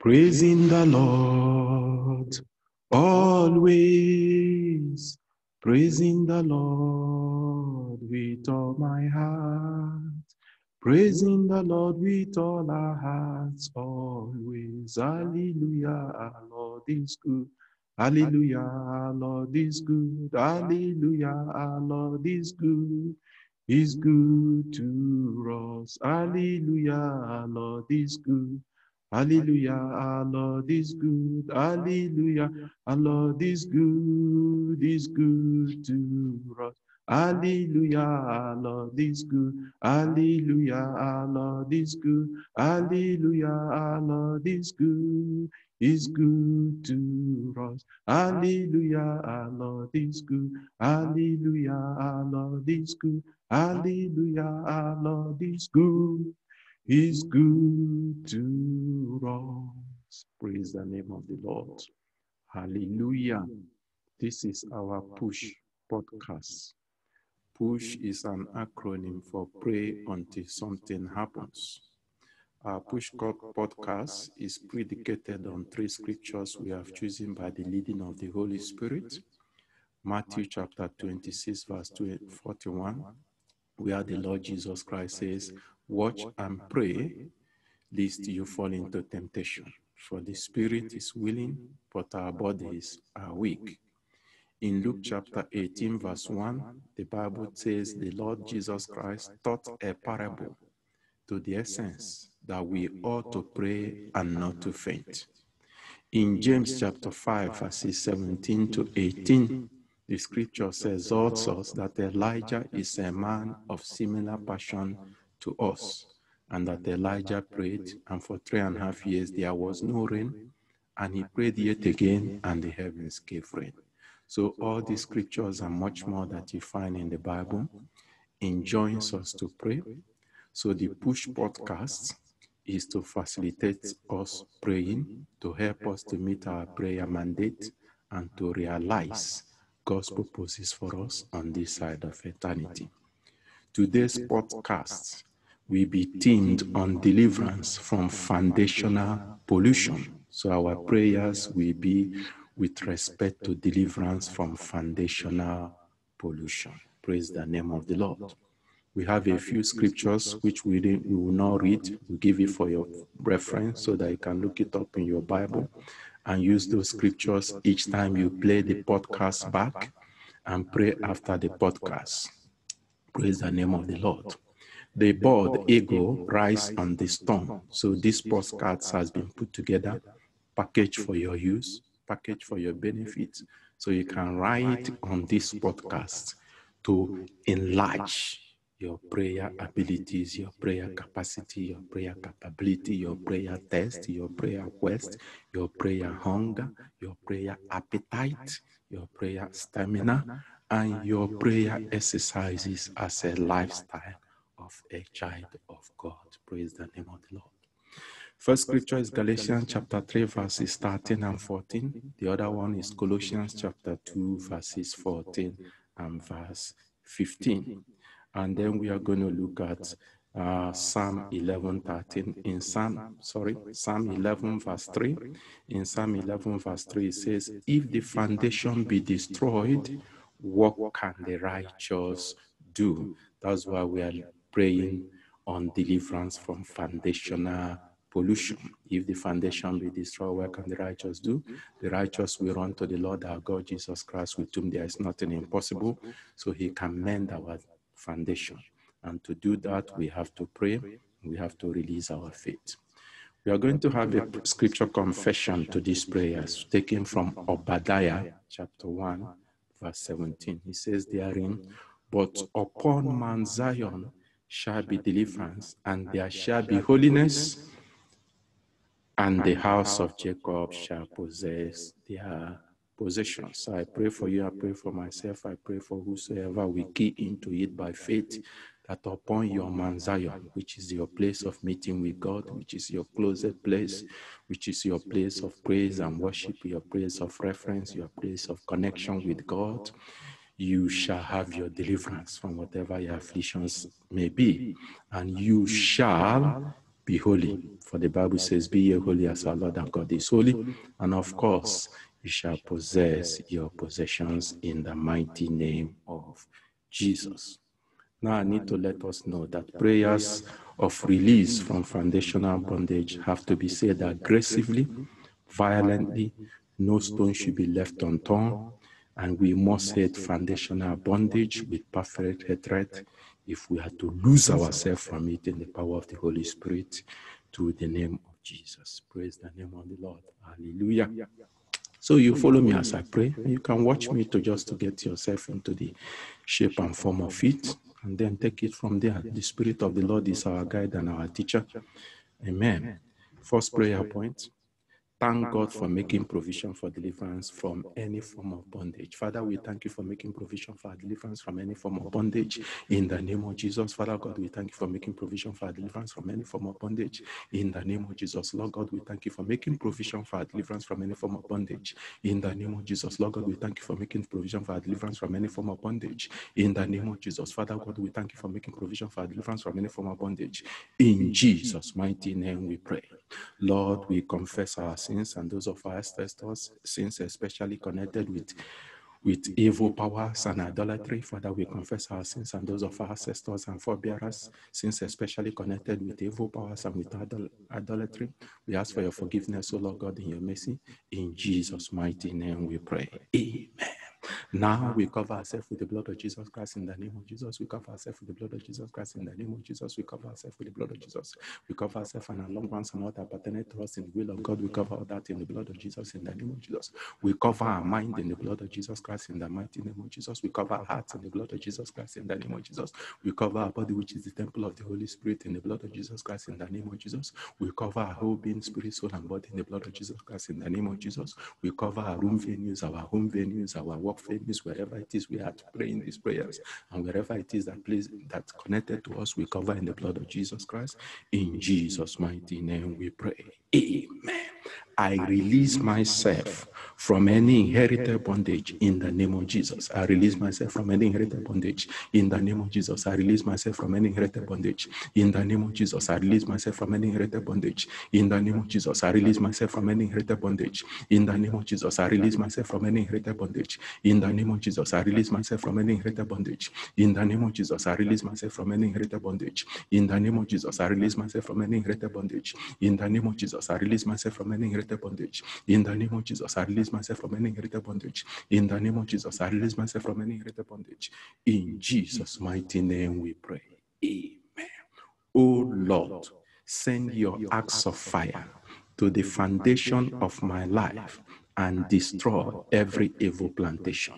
Praising the Lord always, praising the Lord with all my heart, praising the Lord with all our hearts always. Hallelujah, our Lord is good. Hallelujah, our Lord is good. Hallelujah, our Lord is good. He's good to us. Hallelujah, our Lord is good. Hallelujah, our Lord is good. Hallelujah, our Lord is good to us. Hallelujah, our Lord is good. Hallelujah, our Lord is good. Hallelujah, our Lord is good. Is good to us. Hallelujah, our Lord is good. Hallelujah, our Lord is good. Hallelujah, our Lord is good. He's good to us. Praise the name of the Lord. Hallelujah. This is our PUSH podcast. PUSH is an acronym for Pray Until Something Happens. Our PUSH podcast is predicated on three scriptures we have chosen by the leading of the Holy Spirit. Matthew chapter 26, verse 41, where the Lord Jesus Christ says, "Watch and pray, lest you fall into temptation. For the spirit is willing, but our bodies are weak." In Luke chapter 18, verse 1, the Bible says the Lord Jesus Christ taught a parable to the essence that we ought to pray and not to faint. In James chapter 5, verses 17 to 18, the scripture says also that Elijah is a man of similar passion to us, and that Elijah prayed, and for 3.5 years there was no rain, and he prayed yet again, and the heavens gave rain. So all these scriptures and much more that you find in the Bible enjoins us to pray. So the PUSH podcast is to facilitate us praying, to help us to meet our prayer mandate, and to realize God's purposes for us on this side of eternity. Today's podcast will be themed on deliverance from foundational pollution. So our prayers will be with respect to deliverance from foundational pollution. Praise the name of the Lord. We have a few scriptures which we will not read. We'll give it for your reference so that you can look it up in your Bible and use those scriptures each time you play the podcast back and pray after the podcast. Praise the name of the Lord. The bald eagle rise on the storm. So this podcast has been put together, packaged for your use, packaged for your benefit, so you can write on this podcast to enlarge your prayer abilities, your prayer capacity, your prayer capability, your prayer test, your prayer quest, your prayer hunger, your prayer appetite, your prayer stamina, and your prayer exercises as a lifestyle of a child of God. Praise the name of the Lord. First scripture is Galatians chapter 3, verses 13 and 14. The other one is Colossians chapter 2, verses 14 and verse 15. And then we are going to look at Psalm 11:13. In Psalm 11 verse 3. In Psalm 11 verse 3 it says, "If the foundation be destroyed, what can the righteous do?" That's why we are praying on deliverance from foundational pollution. If the foundation be destroyed, what can the righteous do? The righteous will run to the Lord our God Jesus Christ, with whom there is nothing impossible, so he can mend our foundation. And to do that, we have to pray, we have to release our faith. We are going to have a scripture confession to these prayers, taken from Obadiah chapter 1, verse 17. He says therein, "But upon Mount Zion shall be deliverance, and there shall be holiness, and the house of Jacob shall possess their possessions." So I pray for you, I pray for myself, I pray for whosoever we key into it by faith, that upon your Mount Zion, which is your place of meeting with God, which is your closet place, which is your place of praise and worship, your place of reference, your place of connection with God, you shall have your deliverance from whatever your afflictions may be, and you shall be holy. For the Bible says, be ye holy as our Lord and God is holy. And of course, you shall possess your possessions in the mighty name of Jesus. Now I need to let us know that prayers of release from foundational bondage have to be said aggressively, violently. No stone should be left unturned, and we must hate foundational bondage with perfect hatred if we are to lose ourselves from it in the power of the Holy Spirit, to the name of Jesus. Praise the name of the Lord. Hallelujah. So you follow me as I pray, and you can watch me to get yourself into the shape and form of it, and then take it from there. The Spirit of the Lord is our guide and our teacher. Amen. First prayer point. Thank God for making provision for deliverance from any form of bondage. Father, we thank you for making provision for our deliverance from any form of bondage. In the name of Jesus, Father God, we thank you for making provision for our deliverance from any form of bondage. In the name of Jesus, Lord God, we thank you for making provision for our deliverance from any form of bondage. In the name of Jesus, Lord God, we thank you for making provision for our deliverance from any form of bondage. In the name of Jesus, Father God, we thank you for making provision for our deliverance from any form of bondage. In Jesus' mighty name we pray. Lord, we confess our sins and those of our ancestors, sins especially connected with evil powers and idolatry. Father, we confess our sins and those of our ancestors and forebearers, sins especially connected with evil powers and with idolatry. We ask for your forgiveness, O Lord God, in your mercy. In Jesus' mighty name we pray. Amen. Now we cover ourselves with the blood of Jesus Christ in the name of Jesus. We cover ourselves with the blood of Jesus Christ in the name of Jesus. We cover ourselves with the blood of Jesus. We cover ourselves and our loved ones and all that pertain to us in the will of God. We cover all that in the blood of Jesus in the name of Jesus. We cover our mind in the blood of Jesus Christ in the mighty name of Jesus. We cover our hearts in the blood of Jesus Christ in the name of Jesus. We cover our body, which is the temple of the Holy Spirit, in the blood of Jesus Christ in the name of Jesus. We cover our whole being, spirit, soul, and body in the blood of Jesus Christ in the name of Jesus. We cover our room venues, our home venues, our work venues, wherever it is we are praying these prayers, and wherever it is that's connected to us, we cover in the blood of Jesus Christ. In Jesus' mighty name we pray. Amen. I release myself from any inherited bondage in the name of Jesus. I release myself from any inherited bondage in the name of Jesus. I release myself from any inherited bondage in the name of Jesus. I release myself from any inherited bondage in the name of Jesus. I release myself from any inherited bondage in the name of Jesus. I release myself from any inherited bondage in the name of Jesus. I release myself from any inherited bondage in the name of Jesus. I release myself from any inherited bondage in the name of Jesus. I release myself from any inherited bondage in the name of Jesus. I release myself from any inherited bondage in the name of Jesus. I release myself from any inherited bondage in the name of Jesus. I release myself from any inherited bondage. In Jesus' mighty name we pray. Amen. Oh Lord, send your axe of fire to the foundation of my life and destroy every evil plantation.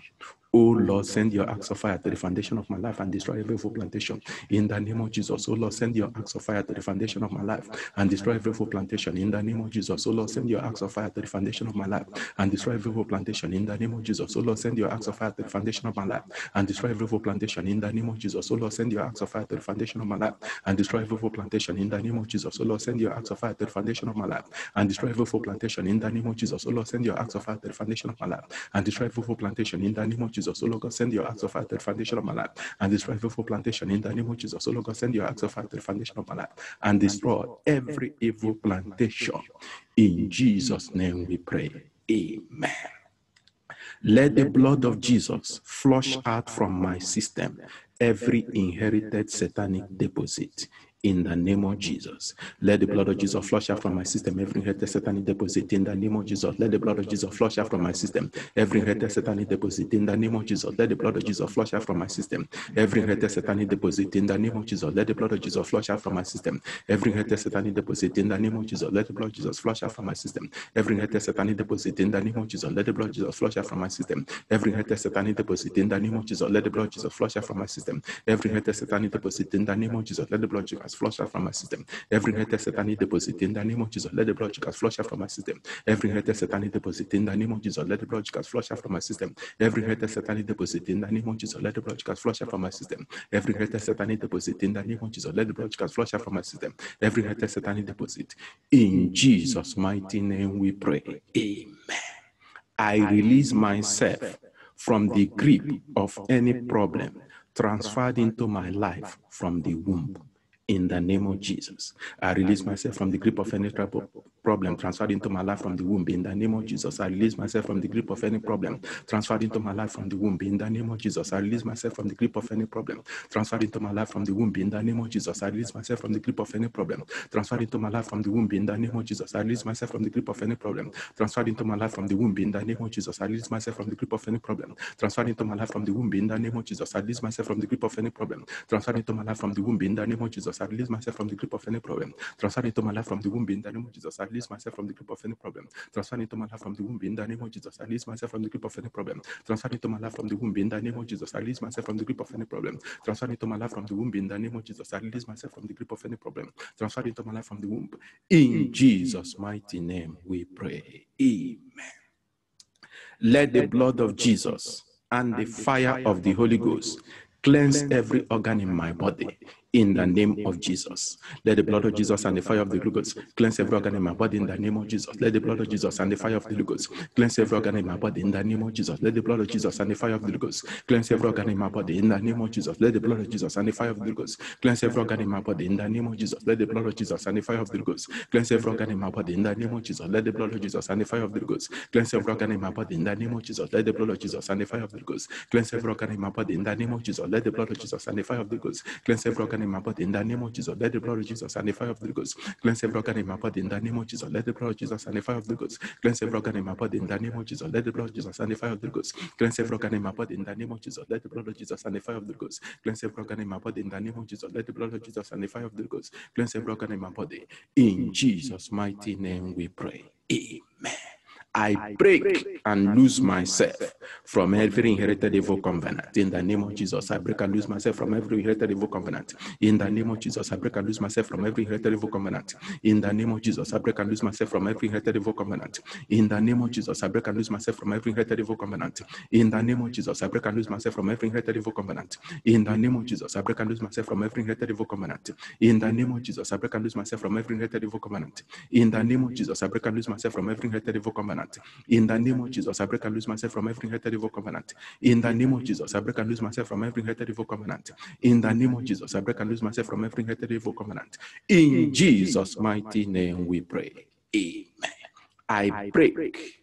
Oh Lord, send your axe of fire to the foundation of my life and destroy every evil plantation. In the name of Jesus, oh Lord, send your axe of fire to the foundation of my life and destroy every evil plantation. In the name of Jesus, oh Lord, send your axe of fire to the foundation of my life and destroy every evil plantation. In the name of Jesus, oh Lord, send your axe of fire to the foundation of my life and destroy every evil plantation. In the name of Jesus, oh Lord, send your axe of fire to the foundation of my life and destroy every evil plantation. In the name of Jesus, oh Lord, send your axe of fire to the foundation of my life and destroy every evil plantation. In the name of Jesus, oh Lord, send your axe of fire to the foundation of my life and destroy every evil plantation. In the name of Jesus, oh Lord, God, send your axe of fire to the foundation of my life and destroy every evil plantation. In the name of Jesus, oh Lord, God, send your axe of fire to the foundation of my life and destroy every evil plantation. In Jesus' name we pray. Amen. Let the blood of Jesus flush out from my system every inherited satanic deposit. In the name of Jesus, let the blood of Jesus flush out from my system every inherited satanic deposit. In the name of Jesus, let the blood of Jesus flush out from my system every inherited satanic deposit. In the name of Jesus, let the blood of Jesus flush out from my system every inherited satanic deposit. In the name of Jesus, let the blood of Jesus flush out from my system every inherited satanic deposit. In the name of Jesus, let the blood of Jesus flush out from my system every inherited satanic deposit. In the name of Jesus, let the blood of Jesus flush out from my system every inherited satanic deposit. In the name of Jesus, let the blood of Jesus flush out from my system every inherited satanic deposit. In the name of Jesus, let the blood of Jesus flush out from my system every inherited satanic deposit. In the name of Jesus, let the blood of Jesus flush out from my system every inherited satanic deposit. In the name of Jesus, let the blood of Jesus flush out from my system every inherited satanic deposit. In the name of Jesus, let the blood of Jesus flush out from my system every inherited satanic deposit. In the name of Jesus, let the blood of Jesus flush out from my system every inherited satanic deposit. In Jesus' mighty name we pray. Amen. I release myself from the grip of any problem transferred into my life from the womb. In the name of Jesus, I release myself from the grip of any type of problem transferred into my life from the womb. In the name of Jesus, I release myself from the grip of any problem transferred into my life from the womb. In the name of Jesus, I release myself from the grip of any problem transferred into my life from the womb. In the name of Jesus, I release myself from the grip of any problem transferred into my life from the womb. In the name of Jesus, I release myself from the grip of any problem transferred into my life from the womb. In the name of Jesus, I release myself from the grip of any problem transferred into my life from the womb. In the name of Jesus, I release myself from the grip of any problem transferred into my life from the womb. In the name of Jesus, I release myself from the grip of any problem transferred into my life from the womb. In the name of Jesus, I release myself from the grip of any problem transferred into my life from the womb. In the name of Jesus, I release myself from the grip of any problem transferred into my life from the womb. In the name of Jesus, I release myself from the grip of any problem transferred into my life from the womb. In the name of Jesus, I release myself from the grip of any problem transferred into my life from the womb. In Jesus' mighty name we pray. Amen. Let the blood of Jesus and the fire of the Holy Ghost cleanse every organ in my body. In the name of Jesus. Let the blood of Jesus and the fire of the Holy Ghost cleanse every organ in my body. In the name of Jesus. Let the blood of Jesus and the fire of the Holy Ghost cleanse every organ in my body. In the name of Jesus. Let the blood of Jesus and the fire of the Holy Ghost cleanse every organ in my body. In the name of Jesus. Let the blood of Jesus and the fire of the Holy Ghost cleanse every organ in my body. In the name of Jesus. Let the blood of Jesus and the fire of the Holy Ghost cleanse every organ in my body. In the name of Jesus. Let the blood of Jesus and the fire of the Holy Ghost cleanse every organ in my body. In the name of Jesus. Let the blood of Jesus and the fire of the Holy Ghost cleanse every organ in my body. In the name of Jesus. Let the blood of Jesus and the fire of the Holy Ghost cleanse every organ in my body. In the name of Jesus. Let the blood of Jesus and the fire of the Holy Ghost cleanse every organ in my body. In the name of Jesus. Let the blood of Jesus and the fire of the Holy Ghost cleanse every organ in my body. In the name of Jesus. Let the blood of Jesus and the fire of the Holy Ghost cleanse every organ in my body. In the name of Jesus. Let the blood of Jesus and the fire of the Holy Ghost cleanse every organ in my body. In the name of Jesus. Let the blood of Jesus and the fire of the Holy Ghost cleanse every organ in my body. In Jesus' mighty name we pray. Amen. I break and lose myself from every inherited evil covenant. In the name of Jesus, I break and lose myself from every inherited evil covenant. In the name of Jesus, I break and lose myself from every inherited evil covenant. In the name of Jesus, I break and lose myself from every inherited evil covenant. In the name of Jesus, I break and lose myself from every inherited evil covenant. In the name of Jesus, I break and lose myself from every inherited evil covenant. In the name of Jesus, I break and lose myself from every inherited evil covenant. In the name of Jesus, I break and lose myself from every inherited evil covenant. In the name of Jesus, I break and lose myself from every inherited evil covenant. In the name of Jesus, I break and lose myself from every inherited evil covenant. In the name of Jesus, I break and lose myself from every inherited evil covenant. In the name of Jesus, I break and lose myself from every inherited evil covenant. In Jesus' mighty name we pray. Amen. I break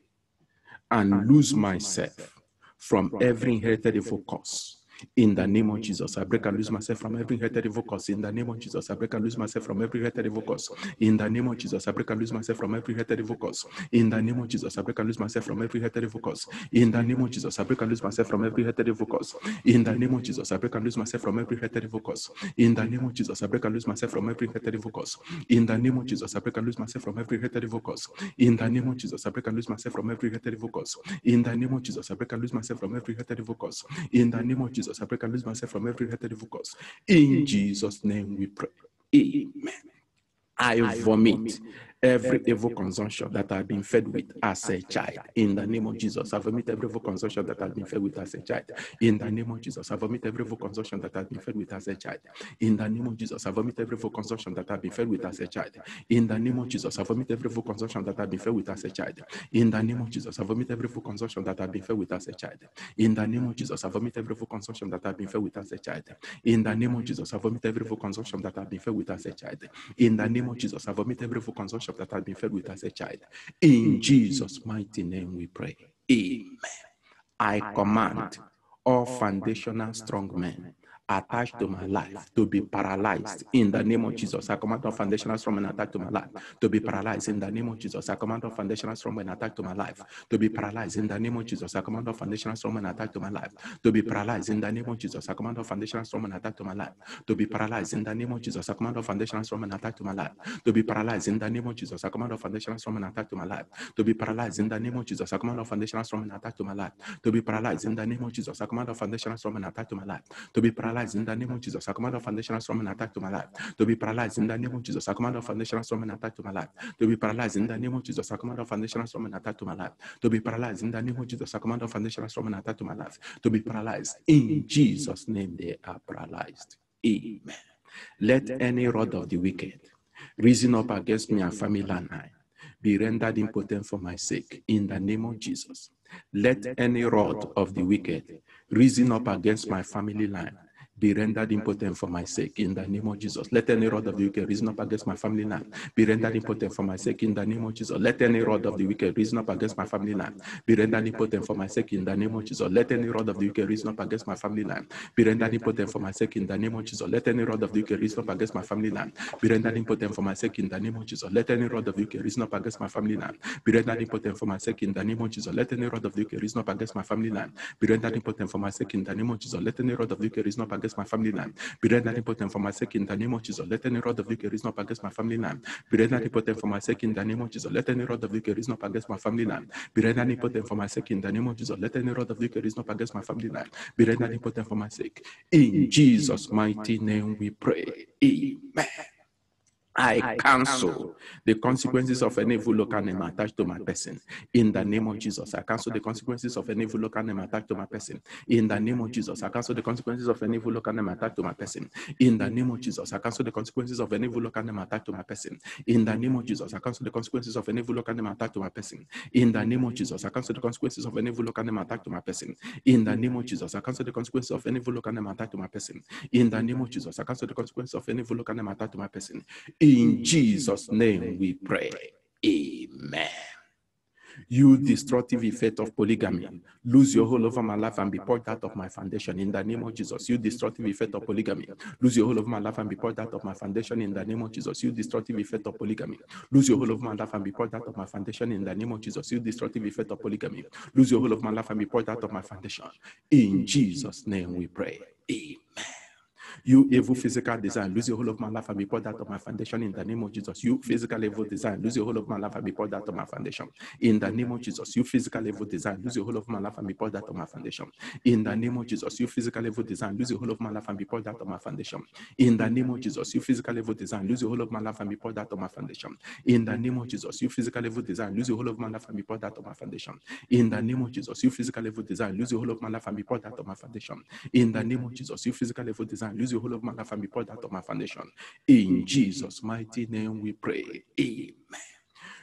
and lose myself from every inherited evil cause. In the name of Jesus, I break and lose myself from every inherited evil cause. In the name of Jesus, I break and lose myself from every inherited evil cause. In the name of Jesus, I break and lose myself from every inherited evil cause. In the name of Jesus, I break and lose myself from every inherited evil cause. In the name of Jesus, I break and lose myself from every inherited evil cause. In the name of Jesus, I break and lose myself from every inherited evil cause. In the name of Jesus, I break and lose myself from every inherited evil cause. In the name of Jesus, I break and lose myself from every inherited evil cause. In the name of Jesus, I break and lose myself from every inherited evil cause. In the name of Jesus, I break and lose myself from every inherited evil cause. In the name of Jesus, I break and lose myself from every inherited evil cause. In Jesus' name we pray. Amen. I vomit every evil consumption that I've been fed with as a child. In the name of Jesus, I vomit every evil consumption that I've been fed with as a child. In the name of Jesus, I vomit every evil consumption that I've been fed with as a child. In the name of Jesus, I vomit every evil consumption that I've been fed with as a child. In the name of Jesus, I vomit every evil consumption that I've been fed with as a child. In the name of Jesus, I vomit every evil consumption that I've been fed with as a child. In the name of Jesus, I vomit every evil consumption that I've been fed with as a child. In the name of Jesus, I vomit every evil consumption that I've been fed with as a child. In the name of Jesus, I vomit every evil consumption that I've been fed with as a child. In Jesus' mighty name we pray. Amen. I command all foundational strong men attached to my life to be paralyzed in the name of Jesus. I command all foundational strong men attached to my life to be paralyzed in the name of Jesus. I command all foundational strong men attached to my life to be paralyzed in the name of Jesus. I command all foundational strong men attached to my life to be paralyzed in the name of Jesus. I command all foundational strong men attached to my life to be paralyzed in the name of Jesus. I command all foundational strong men attached to my life to be paralyzed in the name of Jesus. I command all foundational strong men attached to my life to be paralyzed in the name of Jesus. I command all foundational strong men attached to my life to be paralyzed in the name of Jesus. I command all foundational strong men attached to my life to be paralyzed in the name of Jesus. I command all foundational strong men attached to my life to be paralyzed in the name of Jesus. I command all foundational strong men attached to my life to be paralyzed in the name of Jesus. I command all foundational strong men attached to my life to be paralyzed in the name of Jesus. I command all foundational strong men attached to my life to be paralyzed. In Jesus' name they are paralyzed. Amen. Let any rod of the wicked risen up against me and family line be rendered impotent for my sake. In the name of Jesus. Let any rod of the wicked risen up against my family line be rendered impotent for my sake in the name of Jesus. Let any rod of the wicked risen up against my family line be rendered impotent for my sake in the name of Jesus. Let any rod of the wicked risen up against my family line be rendered impotent for my sake in the name of Jesus. Let any rod of the wicked risen up against my family line be rendered impotent for my sake in the name of Jesus. Let any rod of the wicked risen up against my family line be rendered impotent for my sake in the name of Jesus. Let any rod of the wicked risen up against my family line be rendered impotent for my sake in the name of Jesus. Let any rod of the wicked risen up against my family line be rendered impotent for my sake in the name of Jesus. Let any rod of the wicked risen up against my family line be rendered impotent for my sake in the name of Jesus. Let any rod of the wicked risen up against my family line be rendered impotent for my sake in the name of Jesus. Let any rod of the wicked risen up against my family line be rendered impotent for my sake in the name of Jesus. Let any rod of the wicked risen up against my family line be rendered impotent for my sake. In Jesus' mighty name we pray. Amen. I cancel the consequences of an evil local name attached to my person. In the name of Jesus, I cancel the consequences of an evil local name attached to my person. In the name of Jesus, I cancel the consequences of an evil local name attached to my person. In the name of Jesus, I cancel the consequences of an evil local name attached to my person. In the name of Jesus, I cancel the consequences of an evil local name attached to my person. In the name of Jesus, I cancel the consequences of an evil local name attached to my person. In the name of Jesus, I cancel the consequences of an evil local name attached to my person. In the name of Jesus, I cancel the consequences of an evil local name attached to my person. In Jesus' name we pray. Amen. You destructive effect of polygamy, lose your hold over my life and be poured out of my foundation in the name of Jesus. You destructive effect of polygamy, lose your hold over my life and be poured out of my foundation in the name of Jesus. You destructive effect of polygamy, lose your hold over my life and be poured out of my foundation in the name of Jesus. You destructive effect of polygamy, lose your hold over my life and be poured out of my foundation. In Jesus' name we pray. Amen. You evil physical design, lose your hold of my life and be poured out of my foundation in the name of Jesus. You physical evil design, lose your hold of my life and be poured out of my foundation in the name of Jesus. You physical evil design, lose your hold of my life and be poured out of my foundation in the name of Jesus. You physical evil design, lose your hold of my life and be poured out of my foundation in the name of Jesus. You physical evil design, lose your hold of my life and be poured out of my foundation in the name of Jesus. You physical evil design, lose your hold of my life and be poured out of my foundation in the name of Jesus. You physical evil design, lose your hold of my life and be poured out of my foundation in the name of Jesus. You physical evil design, lose your hold of my life and be poured out of my foundation. In Jesus' mighty name we pray. Amen.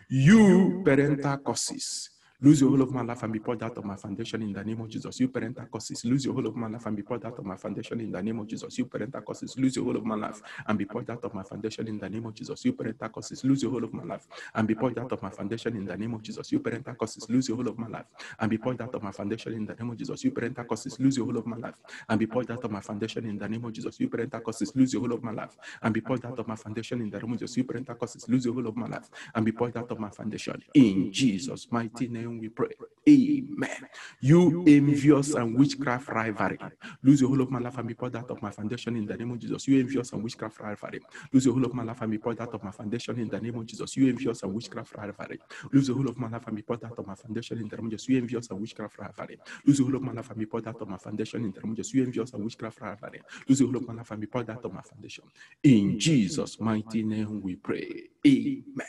You parental curses, lose your hold of my life and be poured out of my foundation in the name of Jesus. You parental curses, lose your hold of my life and be poured out of my foundation in the name of Jesus. You parental curses, lose your hold of my life and be poured out of my foundation in the name of Jesus. You parental curses, lose your hold of my life and be poured out of my foundation in the name of Jesus. You parental curses, lose your hold of my life and be poured out of my foundation in the name of Jesus. You parental curses, lose your hold of my life and be poured out of my foundation in the name of Jesus. You parental curses, lose your hold of my life and be poured out of my foundation in the name of Jesus. You parental curses, lose your hold of my life and be poured out of my foundation. In Jesus' mighty name we pray. Amen. You envious and witchcraft rivalry, lose your hold of my life and be poured out of my foundation in the name of Jesus. You envious and witchcraft rivalry, lose your hold of my life and be poured out of my foundation in the name of Jesus. You envious and witchcraft rivalry, lose your hold of my life and be poured out of my foundation in the name of Jesus. You envious and witchcraft rivalry, lose your hold of my life and be poured out of my foundation in the name of Jesus. You envious and witchcraft rivalry, lose your hold of my life and be poured out of my foundation. In Jesus' mighty name we pray. Amen.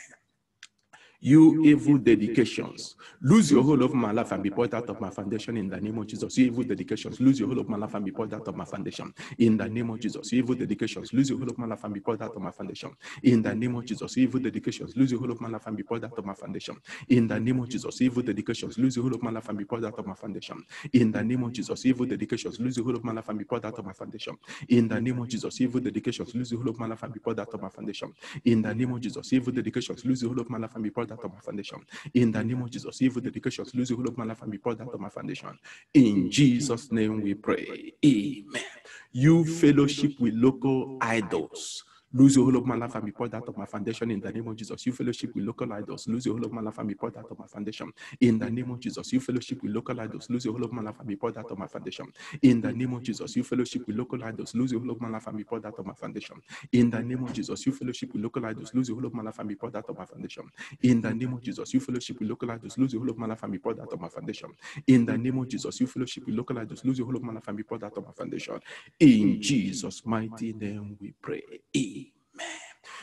You evil dedications, lose your hold of my life and be poured out of my foundation in the name of Jesus. You evil dedications, lose your hold of my life and be poured out of my foundation in the name of Jesus. You evil dedications, lose your hold of my life and be poured out of my foundation in the name of Jesus. You evil dedications, lose your hold of my life and be poured out of my foundation in the name of Jesus. You evil dedications, lose your hold of my life and be poured out of my foundation in the name of Jesus. You evil dedications, lose your hold of my life and be poured out of my foundation in the name of Jesus. You evil dedications, lose your hold of my life and be poured out of my foundation in the name of Jesus. You evil dedications, lose your hold of my life and be poured out of my foundation in the name of Jesus. Evil dedications, lose your hold of my life and be poured out of my foundation in Jesus' name we pray. Amen. You fellowship with local idols, lose your hold of my life and be poured out of my foundation in the name of Jesus. You fellowship with local idols, lose your hold of my life and be poured out of my foundation in the name of Jesus. You fellowship with local idols, lose your hold of my life and be poured out of my foundation in the name of Jesus. You fellowship with local idols, lose your hold of my life and be poured out of my foundation in the name of Jesus. You fellowship with local idols, lose your hold of my life and be poured out of my foundation in the name of Jesus. You fellowship with local idols, lose your hold of my life and be poured out of my foundation in the name of Jesus. You fellowship with local idols, lose your hold of my life and be poured out of my foundation in Jesus' mighty name we pray. Amen.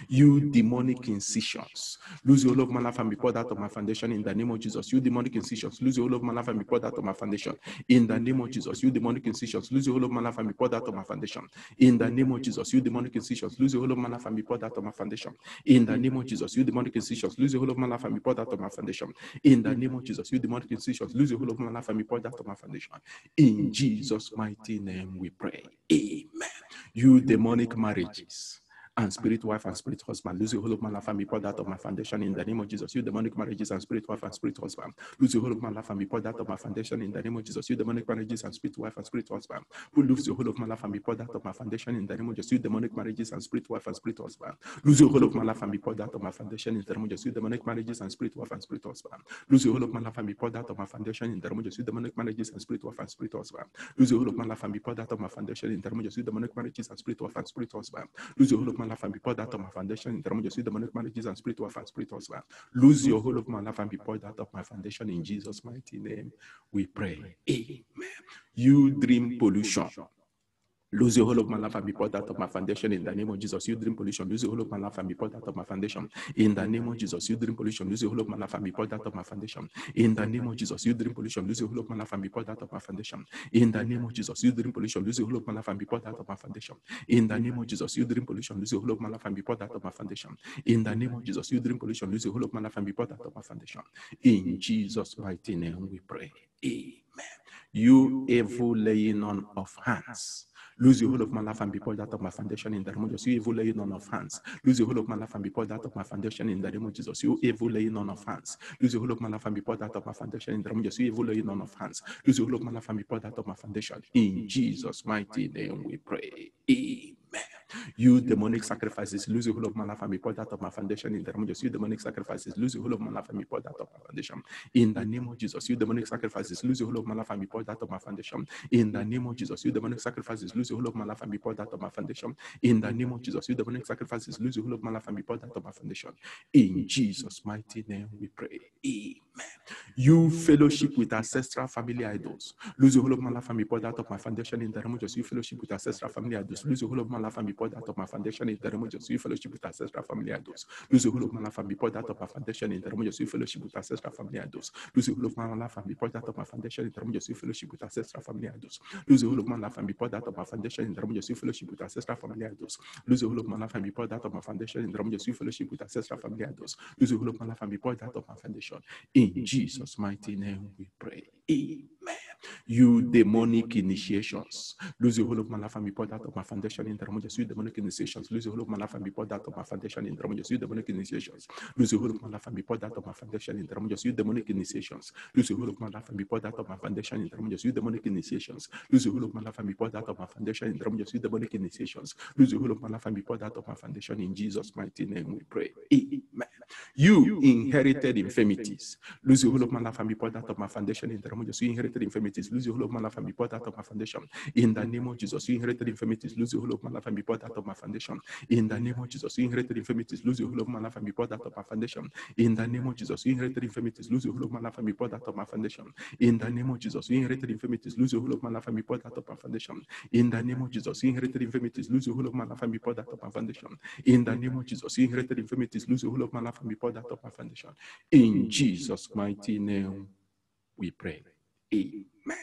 You demonic incisions, lose your hold of my life and be poured out of my foundation in the name of Jesus. You demonic incisions, lose your hold of my life and be poured out of my foundation in the name of Jesus. You demonic incisions, lose your hold of my life and be poured out of my foundation in the name of Jesus. You demonic incisions, lose your hold of my life and be poured out of my foundation in the name of Jesus. You demonic incisions, lose your hold of my life and be poured out of my foundation in the name of Jesus. You demonic incisions, lose your hold of my life and be poured out of my foundation. In Jesus' mighty name we pray. Amen. You demonic marriages and spirit wife and spirit husband, lose your hold of my life and be poured out of my foundation in the name of Jesus. You demonic marriages and spirit wife and spirit husband, lose your hold of my life and be poured out of my foundation in the name of Jesus. You demonic marriages and spirit wife and spirit husband, who lose your hold of my life and be poured out of my foundation in the name of Jesus. You demonic marriages and spirit wife and spirit husband, lose your hold of my life and be poured out of my foundation in the name of Jesus. You demonic marriages and spirit wife and spirit husband, lose your hold of my life and be poured out of my foundation in the name of Jesus. You demonic marriages and spirit wife and spirit husband, lose your hold of my life and be poured out of my foundation in the name of Jesus. You demonic marriages and spirit wife and spirit husband, lose your hold of my life and be poured out of my foundation in the name of Jesus. You demonic marriages and spirit wife and spirit husband, lose your hold of my life and be poured out of my foundation in Jesus' mighty name. We pray. Amen. You dream pollution, lose your hold of my life and be poured out of my foundation in the name of Jesus. You dream pollution, lose your hold of my life and be poured out of my foundation in the name of Jesus. You dream pollution, lose your hold of my life and be poured out of my foundation in the name of Jesus. You dream pollution, lose your hold of my life and be poured out of my foundation in the name of Jesus. You dream pollution, lose your hold of my life and be poured out of my foundation in the name of Jesus. You dream pollution, lose your hold of my life and be poured out of my foundation in the name of Jesus. You dream pollution, lose your hold of my life and be poured out of my foundation in Jesus' mighty name we pray. Amen. You evil laying on of hands, lose your hold of my life and be poured out of my foundation in the name of Jesus. You evil laying on of hands, lose your hold of my life and be poured out of my foundation in the name of Jesus. You evil laying on of hands, lose your hold of my life and be poured out of my foundation in the name of Jesus. You evil laying on of hands, lose your hold of my life and be poured out of my foundation in Jesus' mighty name we pray. Amen. You demonic sacrifices, lose your hold of my life and be poured out of my foundation in the name of Jesus. You demonic sacrifices, lose your hold of my life and be poured out of my foundation in the name of Jesus. You demonic sacrifices, lose your hold of my life and be poured out of my foundation in the name of Jesus. You demonic sacrifices, lose your hold of my life and be poured out of my foundation in the name of Jesus. You demonic sacrifices, lose your hold of my life and be poured out of my foundation in Jesus' mighty name we pray. Amen. You fellowship with ancestral family idols, lose your hold of my life and be poured out of my foundation in the name of Jesus. You fellowship with ancestral family idols, lose your hold of my life and be poured out of my foundation in the name of Jesus. You fellowship with ancestral family idols, lose your hold of my life and be poured out of my foundation in the name of Jesus. You fellowship with ancestral family idols, lose your hold of my life and be poured out of my foundation in the name of Jesus. You fellowship with ancestral family idols, lose your hold of my life and be poured out of my foundation in the name of Jesus. You fellowship with ancestral family idols, lose your hold of my life and be poured out of my foundation in the name of Jesus. You fellowship with ancestral family idols, lose your hold of my life and be poured out of my foundation in Jesus' mighty name we pray. Amen. You demonic initiations, lose your hold of my life and be poured out of my foundation in the name of Jesus. You demonic initiations, lose your hold of my life and be poured out of my foundation in the name of Jesus. You demonic initiations, lose your hold of my life and be poured out of my foundation in the name of Jesus. You demonic initiations, lose your hold of my life and be poured out of my foundation in the name of Jesus. You demonic initiations, lose your hold of my life and be poured out of my foundation in the name of Jesus. You demonic initiations, lose your hold of my life and be poured out of my foundation in Jesus' mighty name we pray. Amen. You inherited infirmities, lose your hold of my life and be poured out of my foundation in the name of Jesus. You inherited infirmities, lose your hold of my life and be poured out of my foundation in the name of Jesus. You inherited infirmities, lose your hold of my life and be poured out of my foundation in the name of Jesus. You inherited infirmities, lose your hold of my life and be poured out of my foundation in the name of Jesus. You inherited infirmities, lose your hold of my life and be poured out of my foundation in the name of Jesus. You inherited infirmities, lose your hold of my life and be poured out of my foundation in the name of Jesus. You inherited infirmities, lose your hold of my life and be poured out of my foundation in the name of Jesus. You inherited infirmities, lose your hold of my life and be poured out of my foundation in Jesus' mighty name we pray. Amen.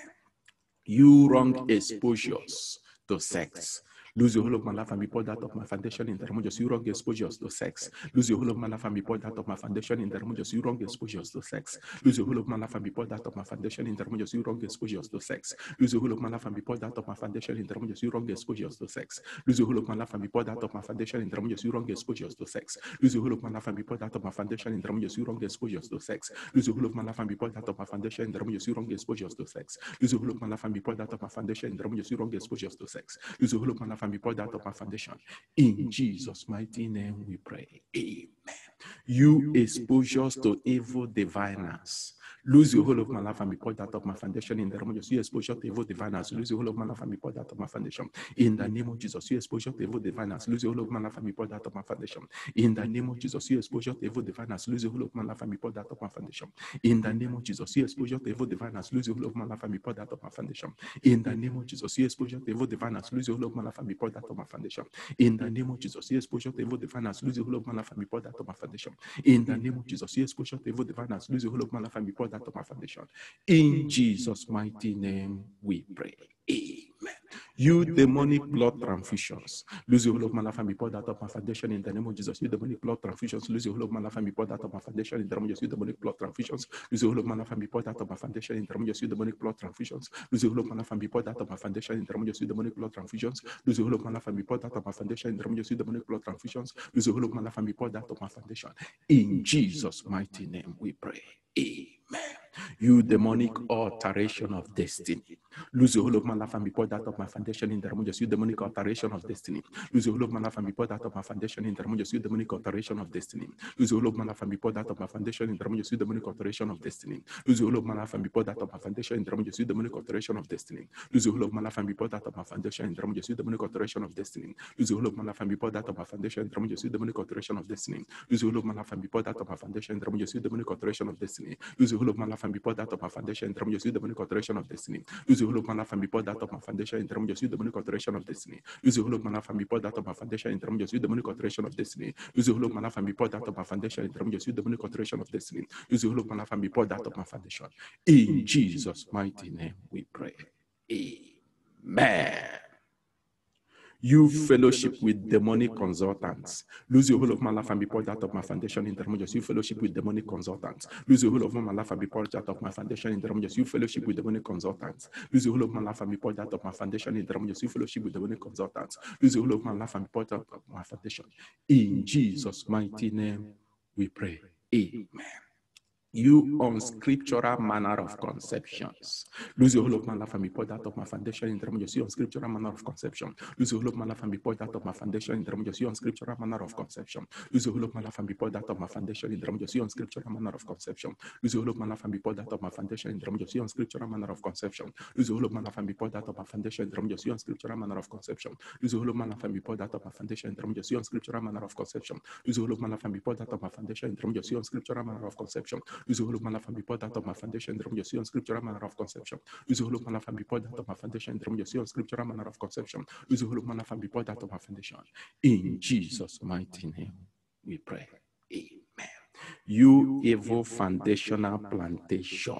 You wrong exposures to sex, lose your hold of my life and be poured out of my foundation in the name of Jesus. You wrong exposures to sex, lose your hold of my life and be poured out of my foundation in the name of Jesus. You wrong exposures to sex, lose your hold of my life and be poured out of my foundation in the name of Jesus. You wrong exposures to sex, lose your hold of my life and be poured out of my foundation in the name of Jesus. You wrong exposures to sex, lose your hold of my life and be poured out of my foundation in the name of Jesus. You wrong exposures to sex, lose your hold of my life and be poured out of my foundation in the name of Jesus. You wrong exposures to sex, lose your hold of my life and be poured out of my foundation in the name of Jesus. You wrong exposures to sex, lose your hold of my life and be poured out of my foundation in the name of Jesus. You wrong exposures to sex, lose your hold of my life and be poured out of my foundation in Jesus' mighty name we pray. Amen. You exposures to evil diviners, lose your hold of my life and be poured out of my foundation in the name of Jesus. You exposure to evil diviners, lose your hold of my life and be poured out of my foundation in the name of Jesus. You exposure to evil diviners, lose your hold of my life and be poured out of my foundation in the name of Jesus. You exposure to evil diviners, lose your hold of my life and be poured out of my foundation in the name of Jesus. You exposure to evil diviners, lose your hold of my life and be poured out of my foundation in the name of Jesus. You exposure to evil diviners, lose your hold of my life and be poured out on my foundation. In the name of Jesus, you exposure to evil diviners, lose the whole of my life and be poured out on my foundation. In the name of Jesus, you exposure to evil diviners, lose the whole of my life and be poured out on my foundation. In Jesus' mighty name, we pray. Amen. You demonic blood transfusions, lose your whole of my life and be poured out of my foundation in the name of Jesus. You demonic blood transfusions, lose your whole of my life and be poured out of my foundation in the name of Jesus. You demonic blood transfusions, lose your whole of my life and be poured out of my foundation in the name of Jesus. You demonic blood transfusions, lose your whole of my life and be poured out of my foundation in the name of Jesus. You demonic blood transfusions, lose your whole of my life and be poured out of my foundation in the name of Jesus. You demonic blood transfusions, lose your whole of my life and be poured out of my foundation. In Jesus' mighty name we pray. Amen. You demonic alteration of destiny, lose the whole of my life and be poured out of my foundation in the name of Jesus. You demonic alteration of destiny, lose the whole of my life and be poured out of my foundation in the name of Jesus. You demonic alteration of destiny, lose the whole of my life and be poured out of my foundation in the name of Jesus. You demonic alteration of destiny, lose the whole of my life and be poured out of my foundation in the name of Jesus. You demonic alteration of destiny, lose the whole of my life and be poured out of my foundation in the name of Jesus. You demonic alteration of destiny, lose the whole of my life and be poured out of my foundation in the name of Jesus. You demonic alteration of destiny, lose the whole of my life and be poured out of my foundation in the name of Jesus. You demonic alteration of destiny, lose the whole of my life and be poured out of my foundation in the name of Jesus. You demonic alteration of destiny, lose the whole of my life and be poured out of my foundation in the name of Jesus. You demonic alteration of destiny, lose the whole of my life and be poured out of my foundation in the name of Jesus. You demonic alteration of destiny, lose the whole of my life and be poured out of my foundation in the name of Jesus. You demonic alteration of destiny, lose the whole of my life and be poured out of my foundation. In Jesus' mighty name we pray. Amen. You fellowship with demonic consultants, lose your whole of my life and be poured out of my foundation in the name of Jesus. You fellowship with demonic consultants, lose your whole of my life and be poured out of my foundation in the name of Jesus. You fellowship with demonic consultants, lose your whole of my life and be poured out of my foundation in the name of Jesus. You fellowship with demonic consultants, lose your whole of my life and be poured out of my foundation. In Jesus' mighty name we pray. Amen. You unscriptural manner of conceptions, lose your whole of my life and be poured out of my foundation in the name of Jesus. You unscriptural manner of conception, lose your whole of my life and be poured out of my foundation in the name of Jesus. You unscriptural manner of conception, lose your whole of my life and be poured out of my foundation in the name of Jesus. You unscriptural manner of conception, lose your whole of my life and be poured out of my foundation in the name of Jesus. You unscriptural manner of conception, lose your whole of my life and be poured out of my foundation in the name of Jesus. You unscriptural manner of conception, lose your whole of my life and be poured out of my foundation in the name of Jesus. You unscriptural manner of conception, lose your whole of my life and be poured out of my foundation in the name of Jesus. You unscriptural manner of conception, lose your whole of my life and be poured out of my foundation in the name of Jesus. You unscriptural manner of conception, lose your whole of my life and be poured out of my foundation in the name of Jesus. You unscriptural manner of conception, lose your whole of my life and be poured out of my foundation. In Jesus' mighty name we pray. Amen. You evil foundational plantation,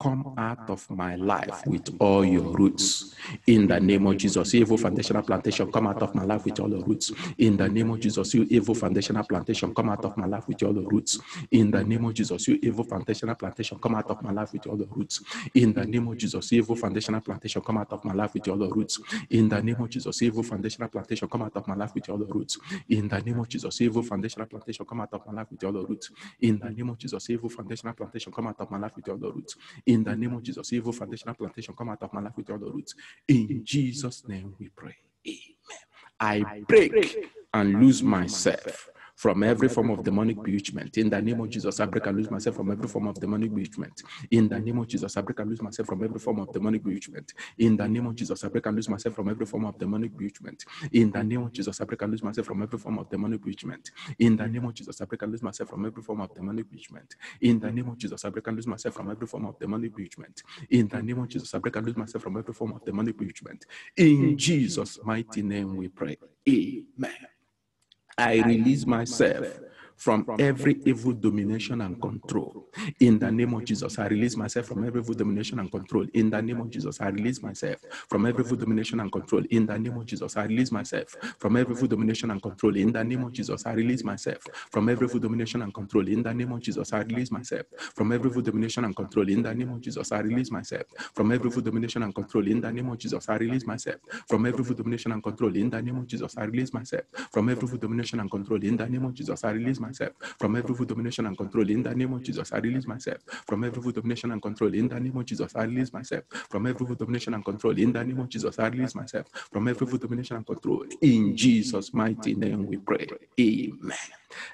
come out of my life with all your roots. In the name of Jesus, you evil foundational plantation, come out of my life with all your roots. In the name of Jesus, you evil foundational plantation, come out of my life with all your roots. In the name of Jesus, you evil foundational plantation, come out of my life with all your roots. In the name of Jesus, you evil foundational plantation, come out of my life with all your roots. In the name of Jesus, you evil foundational plantation, come out of my life with all your roots. In the name of Jesus, you evil foundational plantation, come out of my life with all your roots. In the name of Jesus, you evil foundational plantation, come out of my life with all your roots. In the name of Jesus, evil foundational plantation, come out of my life with all the roots. In Jesus' name we pray. Amen. I break and lose myself from every form of demonic bewitchment. In the name of Jesus, I break and lose myself from every form of demonic bewitchment. In the name of Jesus, I break and lose myself from every form of demonic bewitchment. In the name of Jesus, I break and lose myself from every form of demonic bewitchment. In the name of Jesus, I break and lose myself from every form of demonic bewitchment. In the name of Jesus, I break and lose myself from every form of demonic bewitchment. In the name of Jesus, I break and lose myself from every form of demonic bewitchment. In the name of Jesus, I break and lose myself from every form of demonic bewitchment. In Jesus' mighty name we pray. Amen. I release myself from every evil domination and control. In the name of Jesus, I release myself from every evil domination and control. In the name of Jesus, I release myself from every evil domination and control. In the name of Jesus, I release myself from every evil domination and control. In the name of Jesus, I release myself from every evil domination and control. In the name of Jesus, I release myself from every evil domination and control. In the name of Jesus, I release myself from every evil domination and control. In the name of Jesus, I release myself from every evil domination and control. In the name of Jesus, I release myself from every evil domination and control. In the name of Jesus, I release myself from every evil domination and control. In the name of Jesus, I release myself from every evil domination and control. In the name of Jesus, I release myself from every evil domination and control. In the name of Jesus, I release myself from every evil domination and control. In Jesus' mighty name we pray. Amen.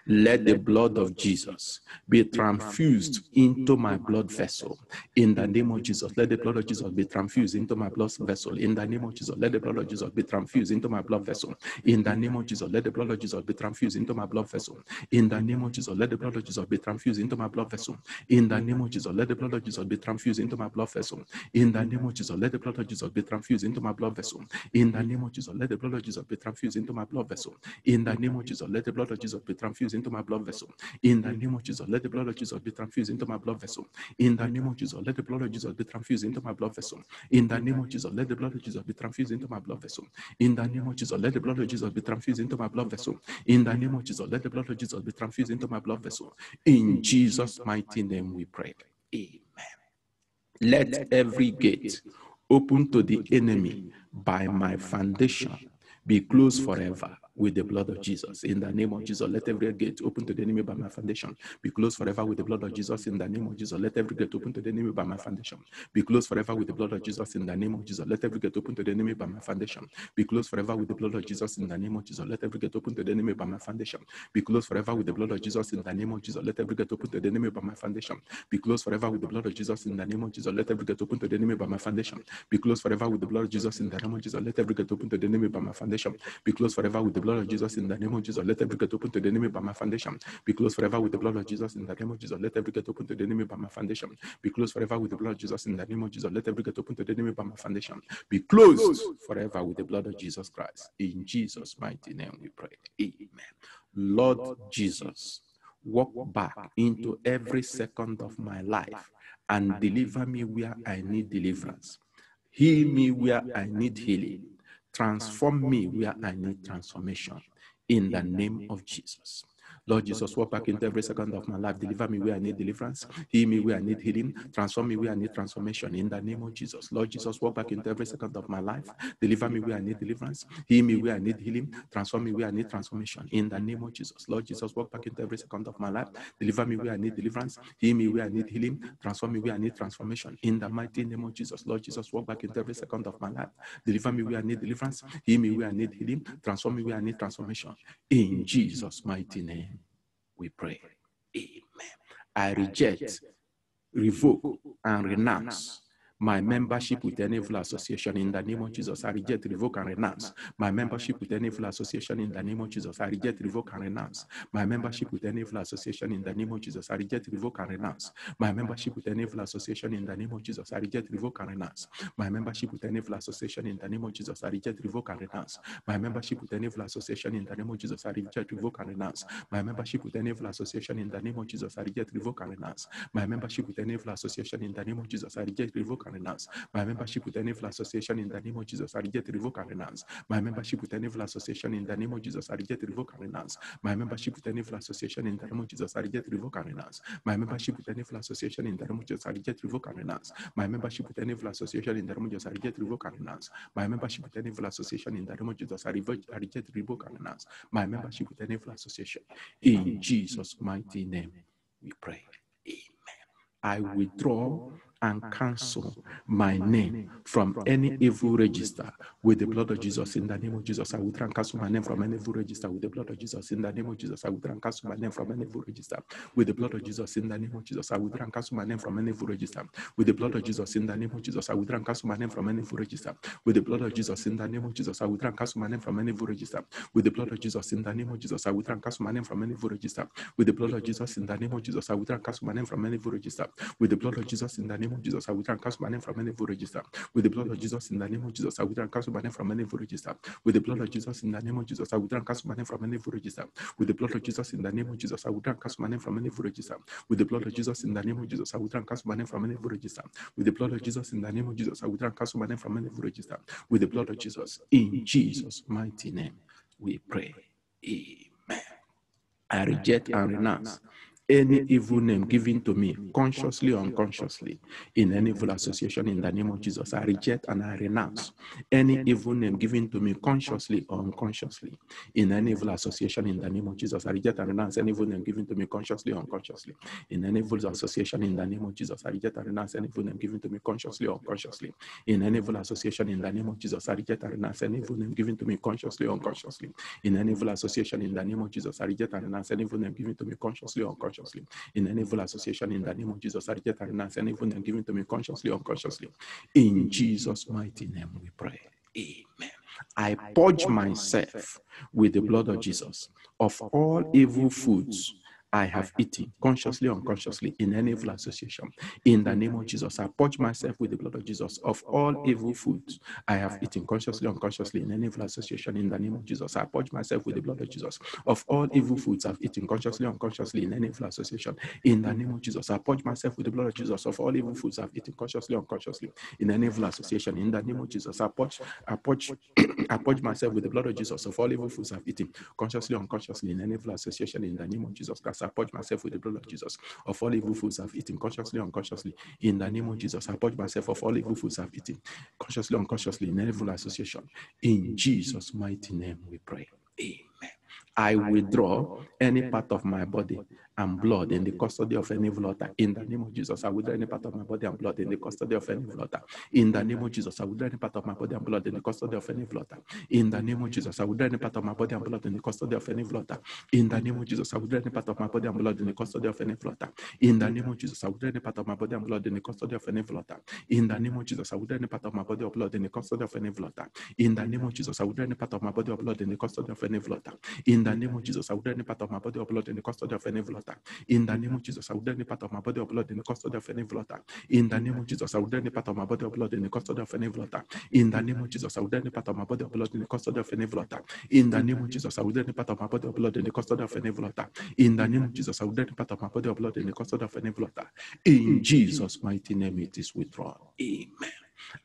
Let the blood of Jesus be transfused into my blood vessel. In the name of Jesus, let the blood of Jesus be transfused into my blood vessel. In the name of Jesus, let the blood of Jesus be transfused into my blood vessel. In the name of Jesus, let the blood of Jesus be transfused into my blood vessel. In the name of Jesus, let the blood of Jesus be transfused into my blood vessel. In the name of Jesus, let the blood of Jesus be transfused into my blood vessel. In the name of Jesus, let the blood of Jesus be transfused into my blood vessel. In the name of Jesus, let the blood of Jesus be transfused into my blood vessel. In the name of Jesus, let the blood of Jesus be transfused into my blood vessel. In the name of Jesus, let the blood of Jesus be transfused into my blood vessel. In the name of Jesus, let the blood of Jesus be transfused into my blood vessel. In the name of Jesus, let the blood of Jesus be transfused into my blood vessel. In the name of Jesus, let the blood of Jesus be transfused into my blood vessel. In the name of Jesus, let the blood of Jesus be transfused into my blood vessel. In Jesus' mighty name we pray. Amen. Let every gate open to the enemy by my foundation be closed forever with the blood of Jesus. In the name of Jesus, let every gate open to the enemy by my foundation be closed forever with the blood of Jesus. In the name of Jesus, let every gate open to the enemy by my foundation be closed forever with the blood of Jesus. In the name of Jesus, let every gate open to the enemy by my foundation be closed forever with the blood of Jesus. In the name of Jesus, let every gate open to the enemy by my foundation be closed forever with the blood of Jesus. In the name of Jesus, let every gate open to the enemy by my foundation be closed forever with the blood of Jesus. In the name of Jesus, let every gate open to the enemy by my foundation be closed forever with the blood of Jesus. In the name of Jesus, let every gate open to the enemy by my foundation be closed forever with the blood of Jesus. In the name of Jesus, let every gate open to the enemy by my foundation be closed forever with the blood of Jesus. In the name of Jesus, let every gate open to the enemy by my foundation be closed forever with the blood of Jesus. In the name of Jesus, let every gate open to the enemy by my foundation be closed forever with the blood of Jesus Christ. In Jesus' mighty name we pray. Amen. Lord Jesus, walk back into every second of my life and deliver me where I need deliverance. Heal me where I need healing. Transform me where I need transformation. In the name of Jesus. Lord Jesus, walk back into every second of my life. Deliver me where I need deliverance. Heal me where I need healing. Transform me where I need transformation. In the name of Jesus. Lord Jesus, walk back into every second of my life. Deliver me where I need deliverance. Heal me where I need healing. Transform me where I need transformation. In the name of Jesus. Lord Jesus, walk back into every second of my life. Deliver me where I need deliverance. Heal me where I need healing. Transform me where I need transformation. In the mighty name of Jesus. Lord Jesus, walk back into every second of my life. Deliver me where I need deliverance. Heal me where I need healing. Transform me where I need transformation. In Jesus' mighty name we pray. Amen. I reject, revoke, and renounce my membership with any evil association in the name of Jesus. I reject, revoke, and renounce my membership with any evil association in the name of Jesus. I reject, revoke, and renounce my membership with any evil association in the name of Jesus. I reject, revoke, and renounce my membership with any evil association in the name of Jesus. I reject, revoke, and renounce my membership with any evil association in the name of Jesus. I reject, revoke, and renounce my membership with any evil association in the name of Jesus. I reject, revoke, and renounce my membership with any evil association in the name of Jesus. I reject, revoke, and renounce my membership with any evil association in the name of Jesus. I reject, revoke, and renounce my membership with any evil association in the name of Jesus. I reject, revoke, and renounce my membership with any evil association in the name of Jesus. I reject, revoke, and renounce my membership with any evil association in the name of Jesus. I reject, revoke, and renounce my membership with any evil association in the name of Jesus. I reject, revoke, and renounce my membership with any evil association in the name of Jesus. I reject, revoke, and renounce my membership with any evil association in the name of Jesus. I reject, revoke, and renounce my membership with any evil association. In Jesus' mighty name we pray. Amen. I withdraw and cancel my name from any evil register with the blood of Jesus. In the name of Jesus, I withdraw and cancel my name from any evil register with the blood of Jesus. In the name of Jesus, I withdraw and cancel my name from any evil register with the blood of Jesus. In the name of Jesus, I withdraw and cancel my name from any evil register with the blood of Jesus. In the name of Jesus, I withdraw and cancel my name from any evil register with the blood of Jesus. In the name of Jesus, I withdraw and cancel my name from any evil register with the blood of Jesus. In the name of Jesus, I withdraw and cancel my name from any evil register with the blood of Jesus. In the name of Jesus, I withdraw and cancel my name from any evil register with the blood of Jesus. In the name of Jesus, I withdraw and cancel my name from any evil register with the blood of Jesus. In the name of Jesus, I withdraw and cancel my name from any evil register with the blood of Jesus. In the name of Jesus, I withdraw and cancel my name from any evil register with the blood of Jesus. In the name of Jesus, I withdraw and cancel my name from any evil register with the blood of Jesus. In the name of Jesus, I withdraw and cancel my name from any evil register with the blood of Jesus. In the name of Jesus, I withdraw and cancel my name from any evil register with the blood of Jesus. In Jesus' mighty name we pray. Amen. I reject and renounce any evil name given to me, consciously or unconsciously, in any evil association, in the name of Jesus, I reject and I renounce any evil name given to me, consciously or unconsciously, in any evil association, in the name of Jesus, I reject and renounce any evil name given to me, consciously or unconsciously, in any evil association, in the name of Jesus, I reject and renounce any evil name given to me, consciously or unconsciously, in any evil association, in the name of Jesus, I reject and renounce any evil name given to me, consciously or unconsciously, in any evil association, in the name of Jesus, I reject and renounce any evil name given to me, consciously or unconsciously, in any evil association, in the name of Jesus, I reject and renounce any evil name given to me, consciously or unconsciously. In Jesus' mighty name we pray. Amen. I purge myself with the blood of Jesus of all evil foods I have eaten, consciously or unconsciously, in any evil association. In the name of Jesus, I purge myself with the blood of Jesus of all evil foods I have eaten, consciously or unconsciously, in any evil association. In the name of Jesus, I purge myself with the blood of Jesus of all evil foods I've eaten, consciously or unconsciously, in any evil association. In the name of Jesus, I purge myself with the blood of Jesus of all evil foods I've eaten, consciously or unconsciously, in any evil association. In the name of Jesus, I purge myself with the blood of Jesus of all evil foods I've eaten, consciously or unconsciously, in any evil association. In the name of Jesus Christ, I purge myself with the blood of Jesus of all evil foods I've eaten, consciously or unconsciously. In the name of Jesus, I purge myself of all evil foods I've eaten, consciously or unconsciously, in any evil association. In Jesus' mighty name we pray. Amen. I withdraw any part of my body and blood in the custody of any evil altar. In the name of Jesus, I withdraw any part of my body and blood in the custody of any evil altar. In the name of Jesus, I withdraw any part of my body and blood in the custody of any evil altar. In the name of Jesus, I withdraw any part of my body and blood in the custody of any evil altar. In the name of Jesus, I withdraw any part of my body and blood in the custody of any evil altar. In the name of Jesus, I withdraw any part of my body and blood in the custody of any evil altar. In the name of Jesus, I withdraw any part of my body or blood in the custody of any evil altar. In the name of Jesus, I withdraw any part of my body or blood in the custody of any evil altar. In the name of Jesus, I withdraw any part of my body or blood in the custody of any evil altar. In the name of Jesus, I withdraw any part of my body or blood in the custody of any evil altar. In the name of Jesus, I withdraw any part of my body or blood in the custody of any evil altar. In the name of Jesus, I withdraw any part of my body or blood in the custody of any evil altar. In the name of Jesus, I withdraw any part of my body or blood in the custody of any evil altar. In the name of Jesus, I withdraw any part of my body or blood in the custody of any evil altar. In Jesus' mighty name, it is withdrawn. Amen.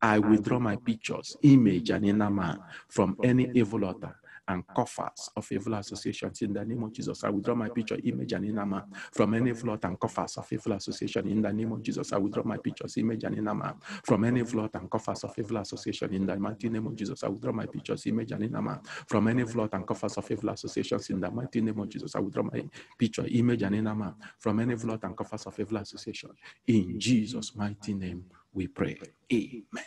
I withdraw my pictures, image, and inner man from any evil altar and coffers of evil associations. In the name of Jesus, I withdraw my picture, image, and inner man from any evil altar and coffers of evil association. In the name of Jesus, I withdraw my pictures, image, and inner man from any evil altar and coffers of evil association. In the mighty name of Jesus, I withdraw my pictures, image, and inner man from any evil altar and coffers of evil associations. In the mighty name of Jesus, I withdraw my picture, image, and inner man from any evil altar and coffers of evil association. In Jesus' mighty name, we pray. Amen.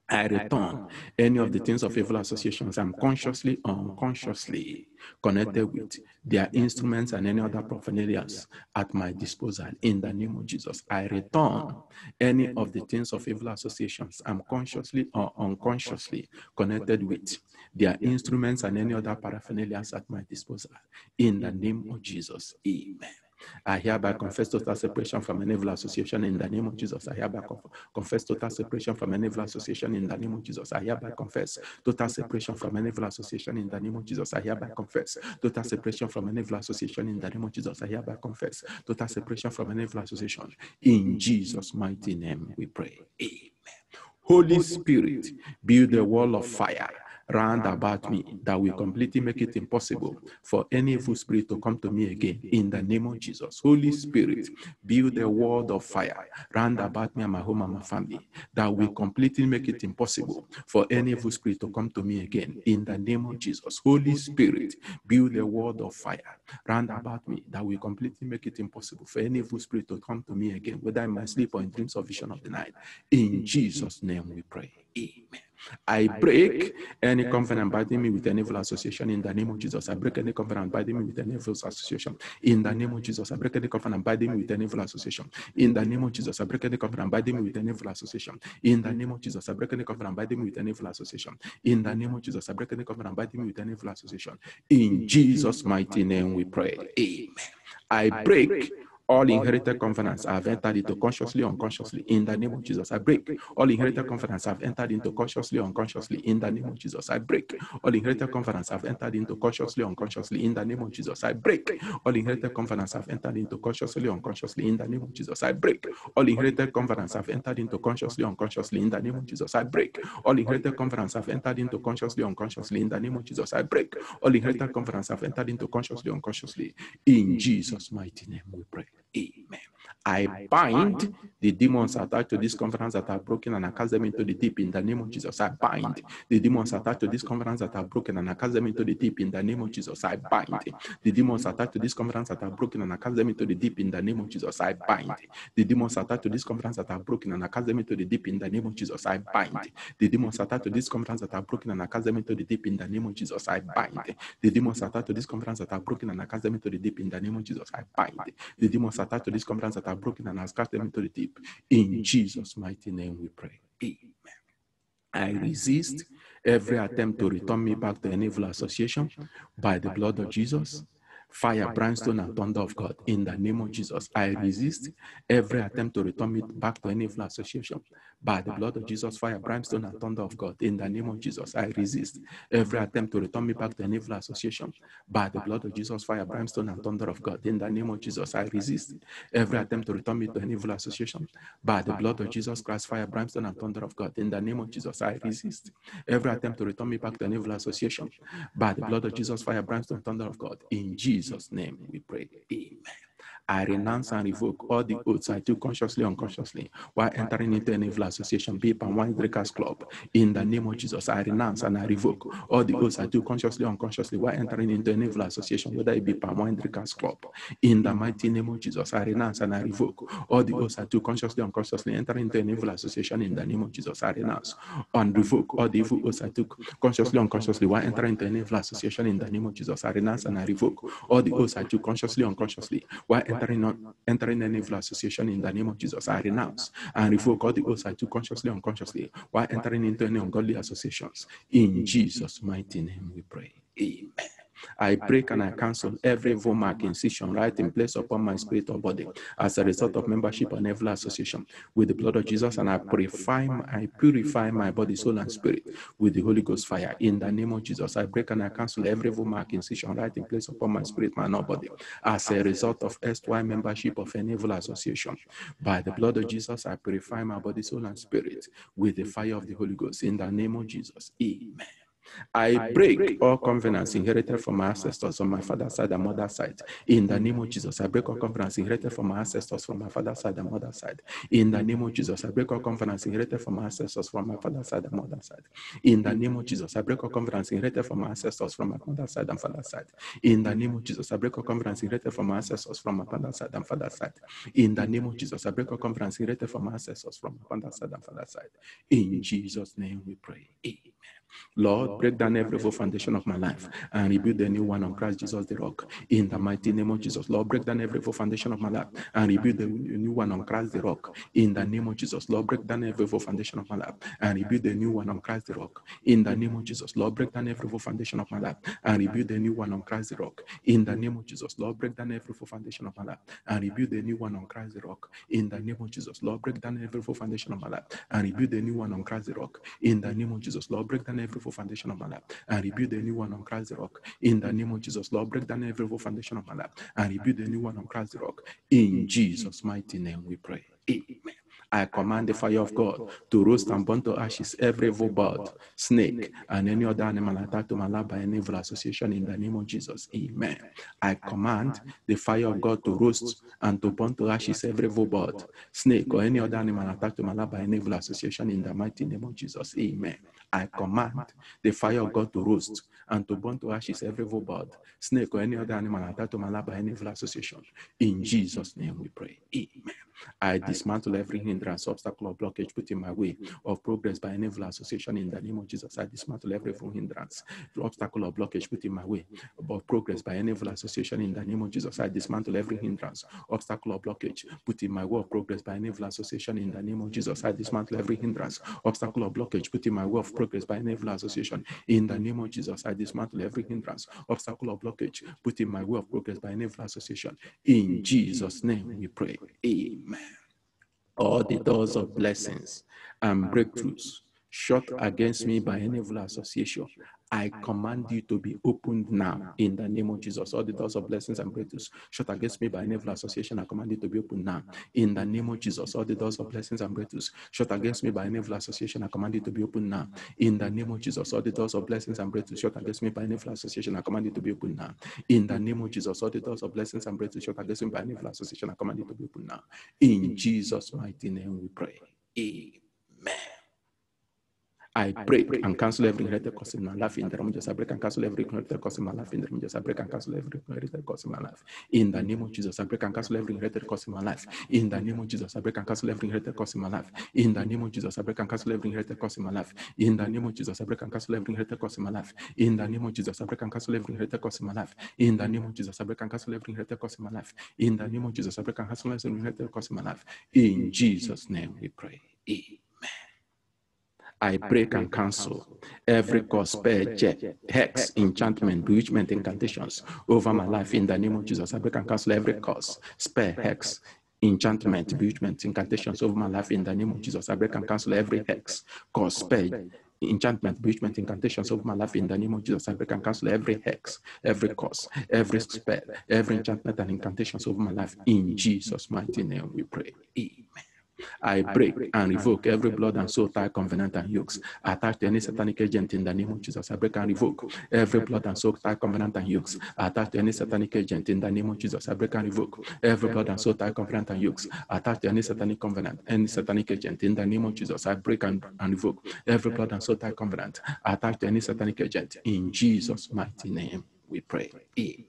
I return any of the things of evil associations I'm consciously or unconsciously connected with, their instruments and any other profanarians at my disposal. In the name of Jesus, I return any of the things of evil associations I'm consciously or unconsciously connected with, their instruments and any other paraphernalias at my disposal. In the name of Jesus, amen. I hereby confess total separation from an evil association in the name of Jesus. I hereby confess total separation from an evil association in the name of Jesus. I hereby confess total separation from an evil association in the name of Jesus. I hereby confess total separation from an evil association in the name of Jesus. I hereby confess total separation from an evil association. In Jesus' mighty name we pray. Amen. Holy Spirit, build a wall of fire round about me that will completely make it impossible for any evil spirit to come to me again. In the name of Jesus, Holy Spirit, build a wall of fire round about me and my home and my family that will completely make it impossible for any evil spirit to come to me again. In the name of Jesus, Holy Spirit, build a wall of fire round about me that will completely make it impossible for any evil spirit to come to me again, whether in my sleep or in dreams or vision of the night. In Jesus' name we pray. Amen. I break any covenant binding me with any evil association in the name of Jesus. I break any covenant binding me with any evil association in the name of Jesus. I break any covenant binding me with any evil association in the name of Jesus. I break any covenant binding me with any evil association in the name of Jesus. I break any covenant binding me with any evil association in the name of Jesus. I break any covenant binding me with any evil association. In Jesus' mighty name we pray. Amen. I break all inherited covenants I've entered into consciously, unconsciously, in the name of Jesus, I break. All inherited covenants I've entered into consciously, unconsciously, in the name of Jesus, I break. All inherited covenants I've entered into consciously, unconsciously, in the name of Jesus, I break. All inherited covenants I've entered into consciously, unconsciously, in the name of Jesus, I break. All inherited covenants I've entered into consciously, unconsciously, in the name of Jesus, I break. All inherited covenants I've entered into consciously, unconsciously, in the name of Jesus, I break. All inherited covenants I've entered into consciously, unconsciously, in Jesus' mighty name we pray. Amen. I bind the demons attached to these covenants that are broken and I cast them into the deep in the name of Jesus. I bind the demons attached to these covenants that are broken and I cast them into the deep in the name of Jesus. I bind the demons attached to these covenants that are broken and I cast them into the deep in the name of Jesus. I bind the demons attached to these covenants that are broken and I cast them into the deep in the name of Jesus. I bind the demons attached to these covenants that are broken and I cast them into the deep in the name of Jesus. I bind the demons attached to these covenants that are broken and I cast them into the deep in the name of Jesus. I bind the demons attached to these covenants that are broken and I cast them into the deep. In Jesus' mighty name we pray. Amen. I resist every attempt to return me back to an evil association by the blood of Jesus. Fire, brimstone, and thunder of God. In the name of Jesus, I resist every attempt to return me back to any evil association by the blood of Jesus. Fire, brimstone, and thunder of God. In the name of Jesus, I resist every attempt to return me back to an evil association by the blood of Jesus. Fire, brimstone, and thunder of God. In the name of Jesus, I resist every attempt to return me to an evil association by the blood of Jesus Christ. Fire, brimstone, and thunder of God. In the name of Jesus, I resist every attempt to return me back to an evil association by the blood of Jesus. Fire, brimstone, and thunder of God. In Jesus' name we pray. Amen. I renounce and revoke all the oaths I took consciously or unconsciously while entering into an evil association, be it Palm Wine Drinkers Club. In the name of Jesus, I renounce and I revoke all the oaths I took consciously or unconsciously while entering into an evil association, whether it be Palm Wine Drinkers Club. In the mighty name of Jesus, I renounce and I revoke all the oaths I took consciously or unconsciously entering into an evil association. In the name of Jesus, I renounce and revoke all the evil oaths I took consciously or unconsciously while entering into an evil association. In the name of Jesus, I renounce and I revoke all the oaths I took consciously or unconsciously while entering an evil association. In the name of Jesus, I renounce and revoke all the oaths I took consciously or unconsciously while entering into any ungodly associations. In Jesus' mighty name we pray. Amen. I break and I cancel every evil mark, incision, right in place upon my spirit or body as a result of membership on evil association with the blood of Jesus, and I purify my body, soul, and spirit with the Holy Ghost fire. In the name of Jesus, I break and I cancel every evil mark, incision, right in place upon my spirit, my or body as a result of SY membership of an evil association. By the blood of Jesus, I purify my body, soul, and spirit with the fire of the Holy Ghost. In the name of Jesus, amen. I break all covenants inherited from my ancestors on my father's side and mother's side. In the name of Jesus, I break all covenants inherited from my ancestors from my father's side and mother's side. In the name of Jesus, I break all covenants inherited from my ancestors from my father's side and mother's side. In the name of Jesus, I break all covenants inherited from my ancestors from my mother's side and father's side. In the name of Jesus, I break all covenants inherited from my ancestors from my father's side and father's side. In the name of Jesus, I break all covenants inherited from my ancestors from my father's side and father's side. In Jesus' name we pray. Amen. Lord, break down every evil foundation of my life and rebuild a new one on Christ Jesus the rock. In the mighty name of Jesus, Lord, break down every evil foundation of my life and rebuild a new one on Christ the rock. In the name of Jesus, Lord, break down every evil foundation of my life and rebuild a new one on Christ the rock. In the name of Jesus, Lord, break down every evil foundation of my life and rebuild a new one on Christ the rock. In the name of Jesus, Lord, break down every evil foundation of my life and rebuild a new one on Christ the rock. In the name of Jesus, Lord, break down every evil foundation of my life and rebuild a new one on Christ the rock. In the name of Jesus, Lord, break down every evil foundation of my life and rebuild a new one on Christ the rock. In the name of Jesus, Lord, break down every evil foundation of my life and rebuild a new one on Christ the rock. In Jesus' mighty name we pray. Amen. I command the fire of God to roast and burn to ashes every evil bird, snake, and any other animal attached to my life by an evil association in the name of Jesus. Amen. I command the fire of God to roast and to burn to ashes every evil bird, snake, or any other animal attached to my life by an evil association in the mighty name of Jesus. Amen. I command the fire of God to roast and to burn to ashes every evil bird, snake, or any other animal attached to my life by an evil association. In Jesus' name we pray. Amen. I dismantle every hindrance hindrance, obstacle, or blockage put in my way of progress by any evil association in the name of Jesus. I dismantle every evil hindrance, obstacle, or blockage put in my way of progress by any evil association in the name of Jesus. I dismantle every hindrance, obstacle, or blockage put in my way of progress by any evil association in the name of Jesus. I dismantle every hindrance, obstacle, or blockage put in my way of progress by any evil association in the name of Jesus. I dismantle every hindrance, obstacle, or blockage put in my way of progress by any evil association. In Jesus' name we pray. Amen. All the doors of blessings and breakthroughs shut against me by any evil association, I command you to be opened now in the name of Jesus. All the doors of blessings and breakthroughs shut against me by any evil association, I command you to be opened now in the name of Jesus. All the doors of blessings and breakthroughs shut against me by any evil association, I command you to be opened now in the name of Jesus. All the doors of blessings and breakthroughs shut against me by any evil association, I command you to be opened now in the name of Jesus. All the doors of blessings and breakthroughs shut against me by any evil association, I command you to be opened now in Jesus' mighty name we pray. Amen. I break and cancel every inherited curse in my life in the name of Jesus. I break and cancel every inherited curse in my life in the name of Jesus. I break and cancel every inherited curse in my life in the name of Jesus. I break and cancel every inherited curse in my life in the name of Jesus. I break and cancel every inherited curse in my life in the name of Jesus. I break and cancel every inherited curse in my life in the name of Jesus. I break and cancel every inherited curse in my life in the name of Jesus. I break and cancel every inherited curse in my life in the name of Jesus. I break and cancel every inherited curse in my life in the name of Jesus. I break and cancel every inherited curse in my life in Jesus' name we pray. Amen. I break and cancel every curse, spell, check, hex, enchantment, bewitchment, incantations over my life in the name of Jesus. I break and cancel every curse, spell, hex, enchantment, bewitchment, incantations over my life in the name of Jesus. I break and cancel every hex, curse, spell, enchantment, bewitchment, incantations over my life in the name of Jesus. I break and cancel every hex, every curse, every spell, every enchantment and incantations over my life in Jesus' mighty name we pray. Amen. I break and revoke every blood and soul tie, covenant, and yokes attached to any satanic agent in the name of Jesus. I break and revoke every blood and soul tie, covenant, and yokes attached to any satanic agent in the name of Jesus. I break and revoke every blood and soul tie, covenant, and yokes attached to any satanic covenant, any satanic agent in the name of Jesus. I break and revoke every blood and soul tie, covenant attached to any satanic agent in Jesus' mighty name we pray. Amen.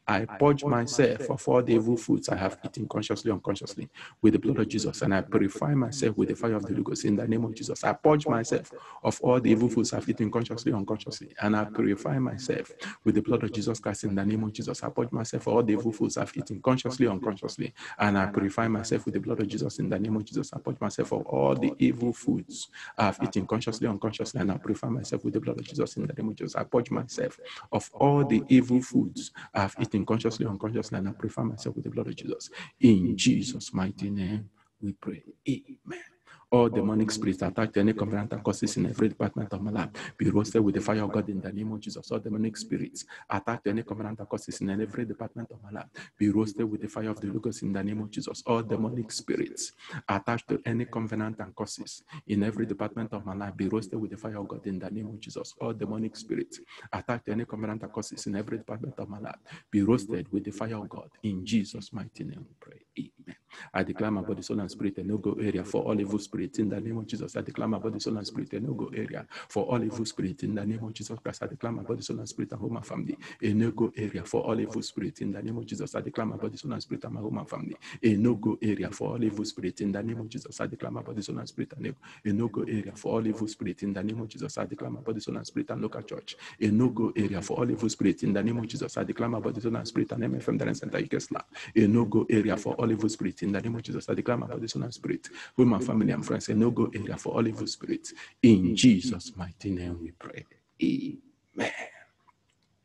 I purge myself of all the evil foods I have eaten consciously, unconsciously, with the blood of Jesus, and I purify myself with the fire of the Holy Ghost in the name of Jesus. I purge myself of all the evil foods I've eaten consciously, unconsciously, and I purify myself with the blood of Jesus Christ in the name of Jesus. I purge myself of all the evil foods I've eaten consciously, unconsciously, and I purify myself with the blood of Jesus in the name of Jesus. I purge myself of all the evil foods I've eaten consciously, unconsciously, and I purify myself with the blood of Jesus in the name of Jesus. I purge myself of all the evil foods I've eaten consciously, unconsciously, and I purify myself with the blood of Jesus. In Jesus' mighty name we pray. Amen. All demonic spirits attached to any covenant and causes in every department of my life be roasted with the fire of God in the name of Jesus. All demonic spirits attached to any covenant and causes in every department of my life be roasted with the fire of the Holy Ghost in the name of Jesus. All demonic spirits attached to any covenant and causes in every department of my life be roasted with the fire of God in the name of Jesus. All demonic spirits attached to any covenant and causes in every department of my life be roasted with the fire of God in Jesus' mighty name we pray. Amen. I declare my body, soul, and spirit a no-go area for all evil spirits in the name of Jesus. I declare my body, soul, and spirit a no-go area for all evil spirits in the name of Jesus Christ. I declare my body, soul, and spirit and home and family a no-go area for all evil spirits in the name of Jesus. I declare my body, soul, and spirit and my home and family a no-go area for all evil spirits in the name of Jesus. I declare my body, soul, and spirit and a no-go area for all evil spirits in the name of Jesus. I declare my body, soul, and spirit and local church a no-go area for all evil spirits in the name of Jesus. I declare my body, soul, and spirit and MFM Darren Center Ikesla a no-go area for all evil spirits in the name of Jesus. I declare my body, soul, and spirit with my family and friends a no-go area for all evil spirits. In Jesus' mighty name we pray. Amen.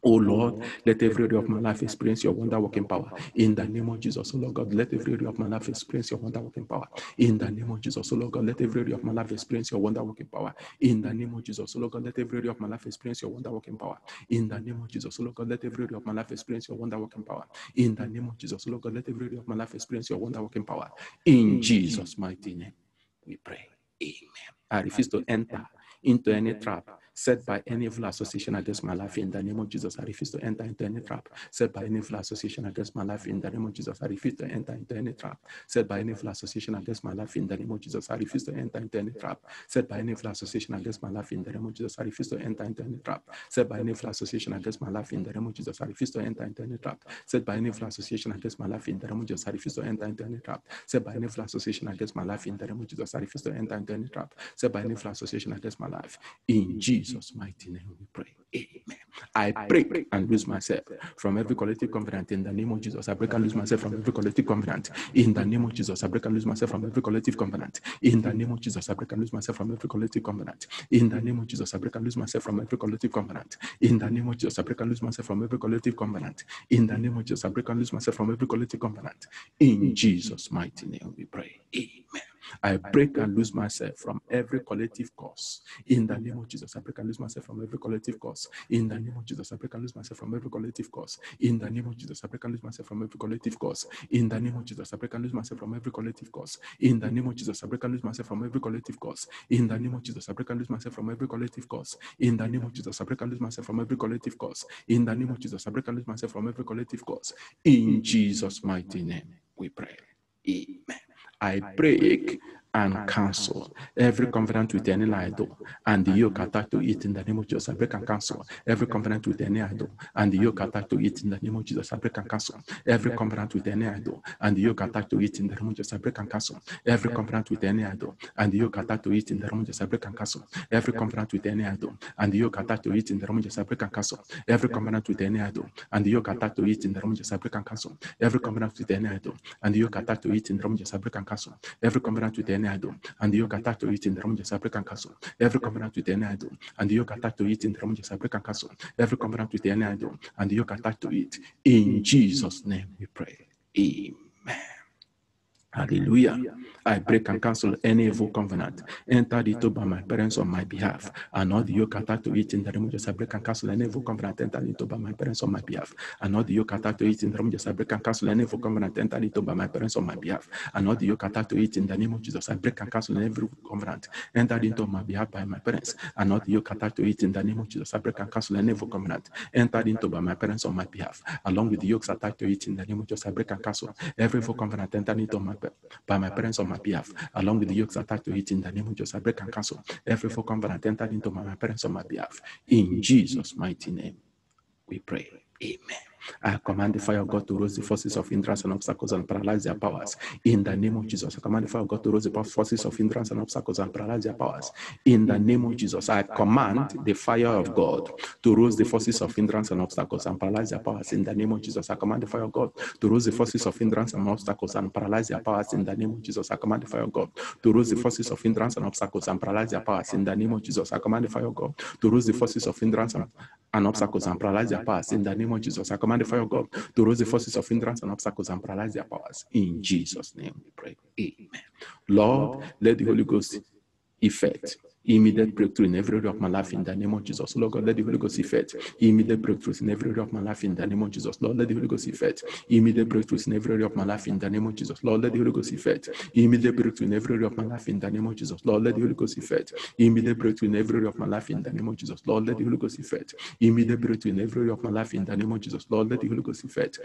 Oh Lord, let every area of my life experience your wonder working power. In the name of Jesus, oh Lord God, let every area of my life experience your wonder working power. In the name of Jesus, oh Lord God, let every area of my life experience your wonder working power. In the name of Jesus, oh Lord God, let every area of my life experience your wonder working power. In the name of Jesus, oh Lord God, let every area of my life experience your wonder working power. In the name of Jesus, oh Lord God, let every area of my life experience your wonder working power. In Jesus' mighty name we pray. Amen. I refuse to enter into any trap set by any evil association against my life in the name of Jesus. I refuse to enter into any trap set by any evil association against my life in the name of Jesus. I refuse to enter into any trap set by any evil association against my life in the name of Jesus. I refuse to enter into any trap set by any evil association against my life in the name of Jesus. I refuse to enter into any trap set by any evil association against my life in the name of Jesus. I refuse to enter into any trap set by any evil association against my life in the name of Jesus. I refuse to enter into any trap set by any evil association against my life in the name of Jesus. I refuse to enter into any trap set by any evil association against my life. In Jesus' mighty name we pray. Amen. I break and lose myself from every collective covenant in the name of Jesus. I break and lose myself from every collective covenant in the name of Jesus. I break and lose myself from every collective covenant in the name of Jesus. I break and lose myself from every collective covenant in the name of Jesus. I break and lose myself from every collective covenant in the name of Jesus. I break and lose myself from every collective covenant in the name of Jesus. I break and lose myself from every collective covenant in Jesus' mighty name we pray. Amen. I break and lose myself from every collective cause in the name of Jesus. I break and lose myself from every collective cause in the name of Jesus. I break and lose myself from every collective cause in the name of Jesus. I break and lose myself from every collective cause in the name of Jesus. I break and lose myself from every collective cause in the name of Jesus. I break and lose myself from every collective cause in the name of Jesus. I break and lose myself from every collective cause in the name of Jesus. I break and lose myself from every collective cause in the name of Jesus. I break and lose myself from every collective cause in Jesus' mighty name we pray. Amen. I break and cancel every covenant with any idol and the yoke attached to it in the name of Jesus. I break and cancel every covenant with any idol and the yoke attached to it in the name of Jesus. I break and cancel every covenant with any idol and the yoke attached to it in the name of Jesus. I break and cancel every covenant with any idol and the yoke attached to it in the name of Jesus. I break and cancel every covenant with any idol and the yoke attached to it in the name of Jesus. I break and cancel every covenant with any idol and the yoke attached to it in the name of Jesus. I break and cancel every covenant with any idol and the yoke attached to it in the name of Jesus. I break and cancel every covenant with any idol and the yoke attached to it in the name of Jesus. I break and cancel every covenant with any idol and the yoke attached to it in the name of Jesus. I break and cancel every covenant with any idol and the yoke attached to it. In Jesus' name we pray. Amen. Hallelujah. I break and cancel any evil covenant entered into by my parents on my behalf, and all the yoke attached to it in the name of Jesus. I break and cancel any evil covenant entered into by my parents on my behalf, and all the yoke attached to it in the name of Jesus. I break and cancel any evil covenant entered into by my parents on my behalf, and all the yoke attached to it in the name of Jesus. I break and cancel every covenant entered into my behalf by my parents, and all the yoke attached to it in the name of Jesus. I break and cancel any evil covenant entered into by my parents on my behalf, along with the yokes attached to it in the name of Jesus. I break and cancel every evil covenant entered into by my parents on my behalf, along with the yokes attached to it in the name of Jesus. I break and cancel every evil covenant entered into my parents on my behalf. In Jesus' mighty name we pray. Amen. I command the fire of God to roast the forces of hindrance and obstacles and paralyze their powers. In the name of Jesus, I command the fire of God to roast the forces of hindrance and obstacles and paralyze their powers. In the name of Jesus, I command the fire of God to roast the forces of hindrance and obstacles and paralyze their powers. In the name of Jesus, I command the fire of God to roast the forces of hindrance and obstacles and paralyze their powers. In the name of Jesus, I command the fire of God to roast the forces of hindrance and obstacles and paralyze their powers. In the name of Jesus, I command the fire of God to roast the forces of hindrance and obstacles and paralyze their powers. In the name of Jesus, I command the fire of God to roast the forces of hindrance and obstacles and paralyze their powers. In Jesus' name we pray. Amen. Lord, let the Holy Ghost effect immediate breakthrough in every area of my life in the name of Jesus. Lord God, let the Holy Ghost effect immediate breakthroughs in every area of my life in the name of Jesus. Lord, let the Holy Ghost effect immediate breakthroughs in every area of my life in the name of Jesus. Lord, let the Holy Ghost effect immediate breakthrough in every area of my life in the name of Jesus. Lord, let the Holy Ghost effect immediate breakthrough in every area of my life in the name of Jesus. Lord, let the Holy Ghost effect immediate breakthrough in every area of my life in the name of Jesus. Lord, let the Holy Ghost effect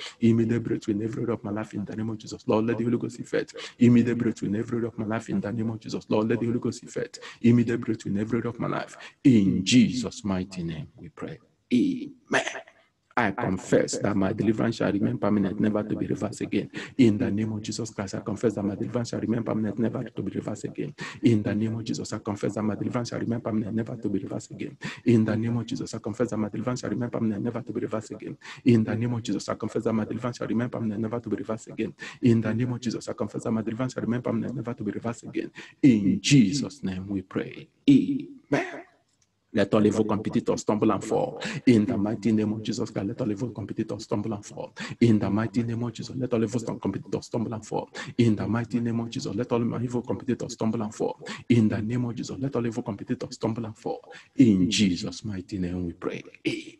immediate breakthrough in every area of my life in the name of Jesus. Lord, let the Holy Ghost effect immediate breakthrough in every area of my life in the name of Jesus. Lord, let the Holy Ghost effect immediate breakthrough in every area of my life. In Jesus' mighty name we pray. Amen. I confess that my deliverance shall remain permanent, never to be reversed again. In the name of Jesus Christ, I confess that my deliverance shall remain permanent, never to be reversed again. In the name of Jesus, I confess that my deliverance shall remain permanent, never to be reversed again. In the name of Jesus, I confess that my deliverance shall remain permanent, never to be reversed again. In the name of Jesus, I confess that my deliverance shall remain permanent, never to be reversed again. In the name of Jesus, I confess that my deliverance shall remain permanent, never to be reversed again. In Jesus' name we pray. Amen. Let all evil competitors stumble and fall. In the mighty name of Jesus Christ, let all evil competitors stumble and fall. In the mighty name of Jesus, let all evil competitors stumble and fall. In the mighty name of Jesus, let all my evil competitors stumble and fall. In the name of Jesus, let all evil competitors stumble and fall. In Jesus' mighty name we pray. Amen.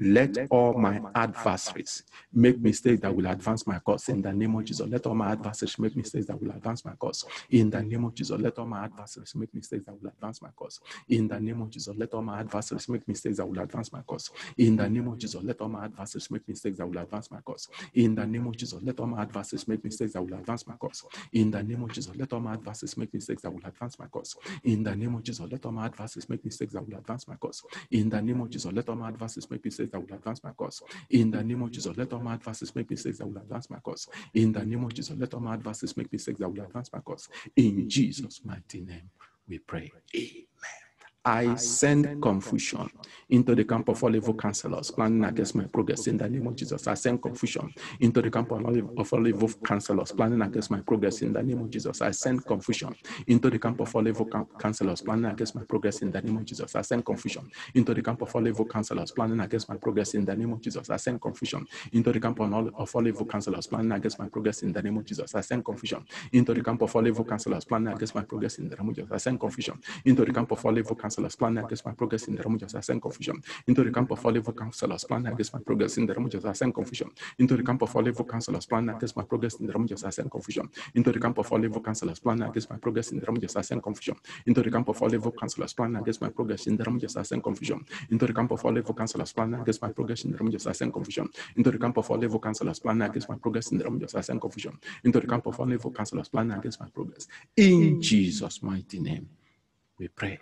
Let all my adversaries make mistakes that will advance my cause in the name of Jesus. Let all my adversaries make mistakes that will advance my cause in the name of Jesus. Let all my adversaries make mistakes that will advance my cause in the name of Jesus. Let all my adversaries make mistakes that will advance my cause in the name of Jesus. Let all my adversaries make mistakes that will advance my cause in the name of Jesus. Let all my adversaries make mistakes that will advance my cause in the name of Jesus. Let all my adversaries make mistakes that will advance my cause in the name of Jesus. Let all my adversaries make mistakes that will advance my cause in the name of Jesus. Let all my adversaries make mistakes that will advance my cause in the name of Jesus. Let all my adversaries make mistakes that will advance my cause in the name of Jesus. Let all my adversaries make mistakes that will advance my cause in Jesus' mighty name we pray. Amen. I send confusion into the camp of all evil counselors planning against my progress in the name of Jesus. I send confusion into the camp of all evil counselors planning against my progress in the name of Jesus. I send confusion into the camp of all evil counselors planning against my progress in the name of Jesus. I send confusion into the camp of all evil counselors planning against my progress in the name of Jesus. I send confusion into the camp of all evil counselors planning against my progress in the name of Jesus. I send confusion into the camp of all evil counselors planning against my progress in the name of Jesus. I send confusion into the camp of all evil counselors planning against my progress in the name of Jesus. I send confusion into the camp of all evil counselors planning against my progress in the name of Jesus. I send confusion into the camp of all evil counselors planning against my progress in the name of Jesus. I send confusion into the camp of all evil counselors planning against my progress in the name of Jesus. I send confusion into the camp of all evil counselors planning against my progress in the name of Jesus. I send confusion into the camp of all evil counselors planning against my progress in the name of Jesus. I send confusion into the camp of all evil counselors planning against my progress in the name of Jesus. I send confusion into the camp of all evil counselors planning against my progress. In Jesus' mighty name we pray.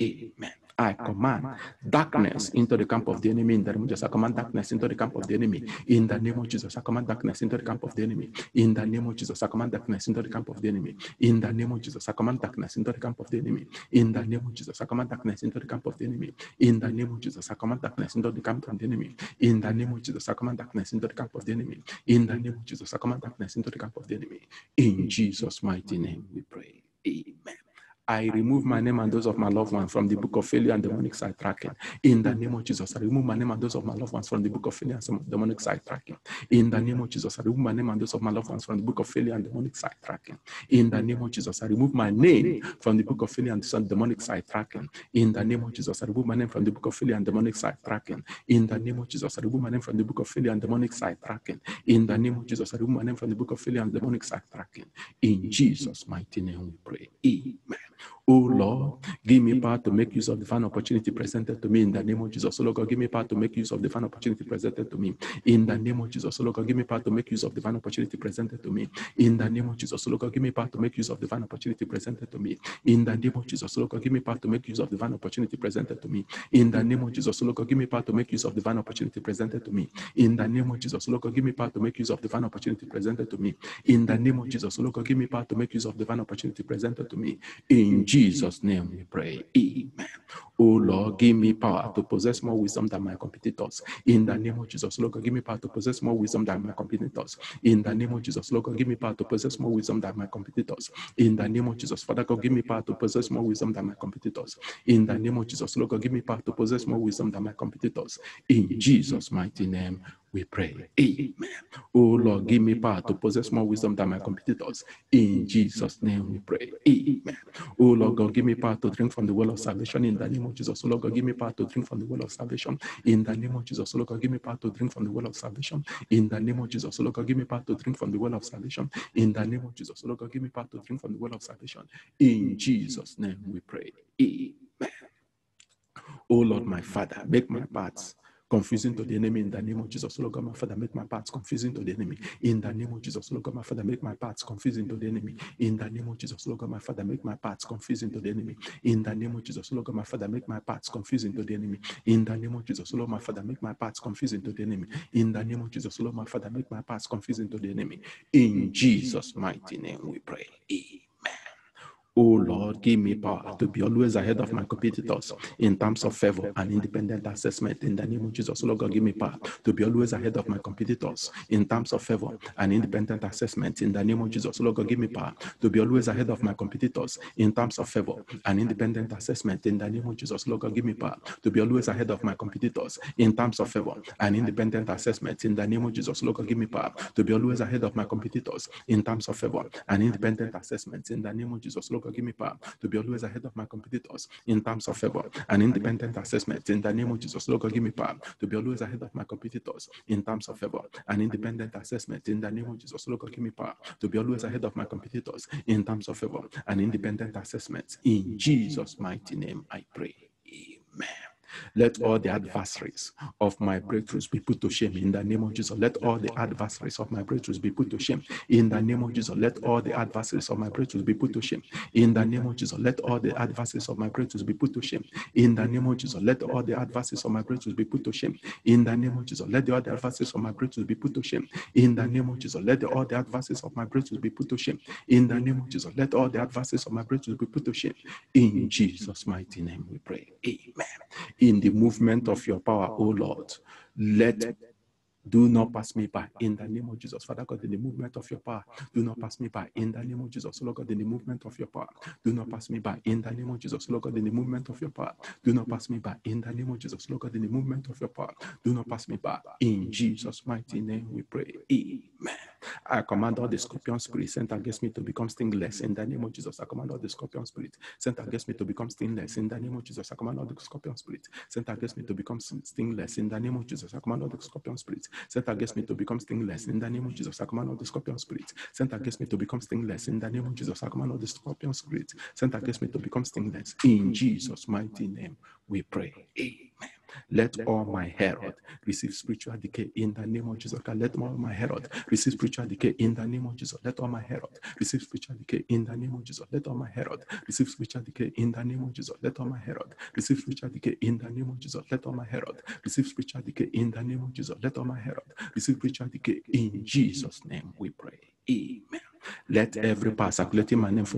Amen. I command darkness into the camp of the enemy in the name of Jesus. I command darkness into the camp of the enemy in the name of Jesus. I command darkness into the camp of the enemy in the name of Jesus. I command darkness into the camp of the enemy in the name of Jesus. I command darkness into the camp of the enemy in the name of Jesus. I command darkness into the camp of the enemy in the name of Jesus. I command darkness into the camp of the enemy in the name of Jesus. I command darkness into the camp of the enemy in the name of Jesus. I command darkness into the camp of the enemy in Jesus' mighty name we pray. Amen. I remove my name and those of my loved ones from the book of failure and demonic side tracking. In the name of Jesus, I remove my name and those of my loved ones from the book of failure and demonic side tracking. In the name of Jesus, I remove my name and those of my loved ones from the book of failure and demonic side tracking. In the name of Jesus, I remove my name from the book of failure and demonic side tracking. In the name of Jesus, I remove my name from the book of failure and demonic side tracking. In the name of Jesus, I remove my name from the book of failure and demonic side tracking. In the name of Jesus, I remove my name from the book of failure and demonic side tracking. In Jesus' mighty name we pray. Amen. Oh Lord, give me power to make use of the divine opportunity presented to me in the name of Jesus. So Lord God, give me power to make use of the divine opportunity presented to me in the name of Jesus. So Lord God, give me power to make use of the divine opportunity presented to me in the name of Jesus. So Lord God, give me power to make use of the divine opportunity presented to me in the name of Jesus. So Lord God, give me power to make use of the divine opportunity presented to me in the name of Jesus. So Lord God, give me power to make use of the divine opportunity presented to me in the name of Jesus. So Lord God, give me power to make use of the divine opportunity presented to me in the name of Jesus. So Lord God, give me power to make use of the divine opportunity presented to me in Jesus' name we pray. Amen. Oh Lord, give me power to possess more wisdom than my competitors. In the name of Jesus, Lord God, give me power to possess more wisdom than my competitors. In the name of Jesus, Lord God, give me power to possess more wisdom than my competitors. In the name of Jesus, Father God, give me power to possess more wisdom than my competitors. In the name of Jesus, Lord God, give me power to possess more wisdom than my competitors. In Jesus' mighty name we pray. Amen. Oh Lord, give me power to possess more wisdom than my competitors. In Jesus' name we pray. Amen. Oh Lord God, give me power to drink from the well of salvation in the name of Jesus. Oh Lord God, give me power to drink from the well of salvation in the name of Jesus. Oh Lord God, give me power to drink from the well of salvation in the name of Jesus. Oh Lord God, give me power to drink from the well of salvation in the name of Jesus. Oh Lord God, give me power to drink from the well of salvation. In Jesus' name we pray. Amen. Oh Lord, my Father, make my paths confusing to the enemy in the name of Jesus. Lord God, my Father, make my paths confusing to the enemy in the name of Jesus. Lord God, my Father, make my paths confusing to the enemy in the name of Jesus. Lord God, my Father, make my paths confusing to the enemy in the name of Jesus. Lord God, my Father, make my paths confusing to the enemy in the name of Jesus. Lord, my Father, make my paths confusing to the enemy in the name of Jesus. Lord, my Father, make my paths confusing to the enemy. In Jesus' mighty name we pray. Amen. Oh Lord, give me power to be always ahead of my competitors in terms of favor and independent assessment in the name of Jesus. Oh Lord God, give me power to be always ahead of my competitors in terms of favor and independent assessment in the name of Jesus. Oh Lord God, give me power to be always ahead of my competitors in terms of favor and independent assessment in the name of Jesus. Oh Lord God, give me power to be always ahead of my competitors in terms of favor and independent assessment in the name of Jesus. Oh Lord God, give me power to be always ahead of my competitors in terms of favor and independent assessment in the name of Jesus. Oh Lord God, give me power to be always ahead of my competitors in terms of favor and independent assessment. In the name of Jesus, Lord God, give me power to be always ahead of my competitors in terms of favor and independent assessment. In the name of Jesus, Lord God, give me power to be always ahead of my competitors in terms of favor and independent assessment. In Jesus' mighty name, I pray. Amen. Let all the adversaries of my breakthroughs be put to shame in the name of Jesus. Let all the adversaries of my breakthroughs be put to shame in the name of Jesus. Let all the adversaries of my breakthroughs be put to shame in the name of Jesus. Let all the adversaries of my breakthroughs be put to shame in the name of Jesus. Let all the adversaries of my breakthroughs be put to shame in the name of Jesus. Let all the adversaries of my breakthroughs be put to shame in the name of Jesus. Let all the adversaries of my breakthroughs be put to shame in the name of Jesus. Let all the adversaries of my breakthroughs be put to shame in Jesus' mighty name. We pray. Amen. In the movement of your power, O Lord, do not pass me by in the name of Jesus. Father God, in the movement of your power, do not pass me by in the name of Jesus. Lord God, in the movement of your power, do not pass me by in the name of Jesus. Lord God, in the movement of your power, do not pass me by in the name of Jesus. Lord God, in the movement of your power, do not pass me by. In Jesus' mighty name we pray. Amen. I command all the scorpion spirits sent against me to become stingless in the name of Jesus. I command all the scorpion spirits sent against me to become stingless in the name of Jesus. I command all the scorpion spirits sent against me to become stingless in the name of Jesus. I command all the scorpion spirits sent against me to become stingless in the name of Jesus. I command all the scorpion spirits sent against me to become stingless in the name of Jesus. I command all the scorpion spirits sent against me to become stingless in Jesus' mighty name we pray. Amen. Let all my herod receive spiritual decay in the name of Jesus. Let all my herod receive spiritual decay in the name of Jesus. Let all my herod receive spiritual decay in the name of Jesus. Let all my herod receive spiritual decay in the name of Jesus. Let all my herod receive spiritual decay in the name of Jesus. Let all my herod receive spiritual decay in the name of Jesus. Let all my herod receive spiritual decay in Jesus' name we pray. Amen. Let every power circulating my name for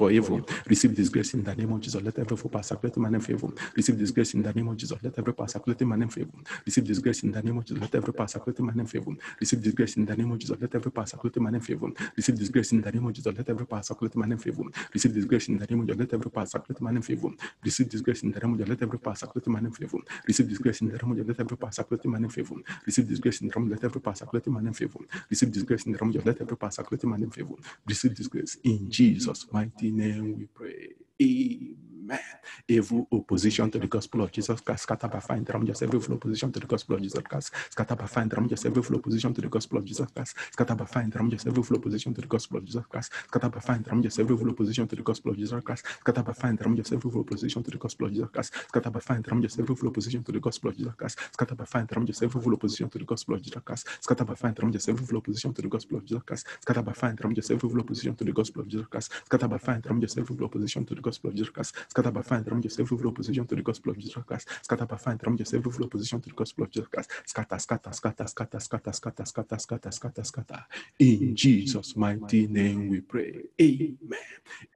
evil receive disgrace in the name of Jesus. Let every power circulating my name for evil receive disgrace in the name of Jesus. Let every power circulating my name for evil receive disgrace in the name of Jesus. Let every power circulating my name for evil receive disgrace in the name of Jesus. Let every power circulating my name for evil receive disgrace in the name of Jesus. Let every power circulating my name for evil receive disgrace in the name of Jesus. Let every power circulating my name for evil receive disgrace in the name of Jesus. Let every power circulating my name for evil receive disgrace in the name of Jesus. Let every power circulating my name for evil receive disgrace in the name of Jesus. Let every power circulating my name for evil receive disgrace in the name of Jesus. Let every power circulating my name for evil receive disgrace. In Jesus' mighty name we pray. Amen. Evil opposition to the gospel of Jesus Christ, scatter by fire in the name of Jesus. Every evil opposition to the gospel of Jesus Christ, scatter by fire in the name of Jesus. Every evil opposition to the gospel of Jesus Christ, scatter by fire in the name of Jesus. Every evil opposition to the gospel of Jesus Christ, scatter by fire in the name of Jesus. Every evil opposition to the gospel of Jesus Christ, scatter by fire in the name of Jesus. Every evil opposition to the gospel of Jesus Christ, scatter by fire in the name of Jesus. Every evil opposition to the gospel of Jesus Christ, scatter by fire in the name of Jesus. Every evil opposition to the gospel of Jesus Christ, scatter by fire in the name of Jesus. Every evil opposition to the gospel of Jesus Christ, scatter by fire in the name of Jesus. Every evil opposition to the gospel of Jesus Christ, scatter by fire in the name of Jesus. Every evil opposition to the gospel of Jesus Christ, scatter by fire in the name of Jesus. Every evil opposition to the gospel of Jesus Christ, scatter by fire in the name of Jesus. Every evil opposition to the gospel of Jesus Christ, scatter, scatter, scatter, scatter, scatter, scatter, scatter, scatter, scatter, scatter. In Jesus' mighty name we pray. Amen.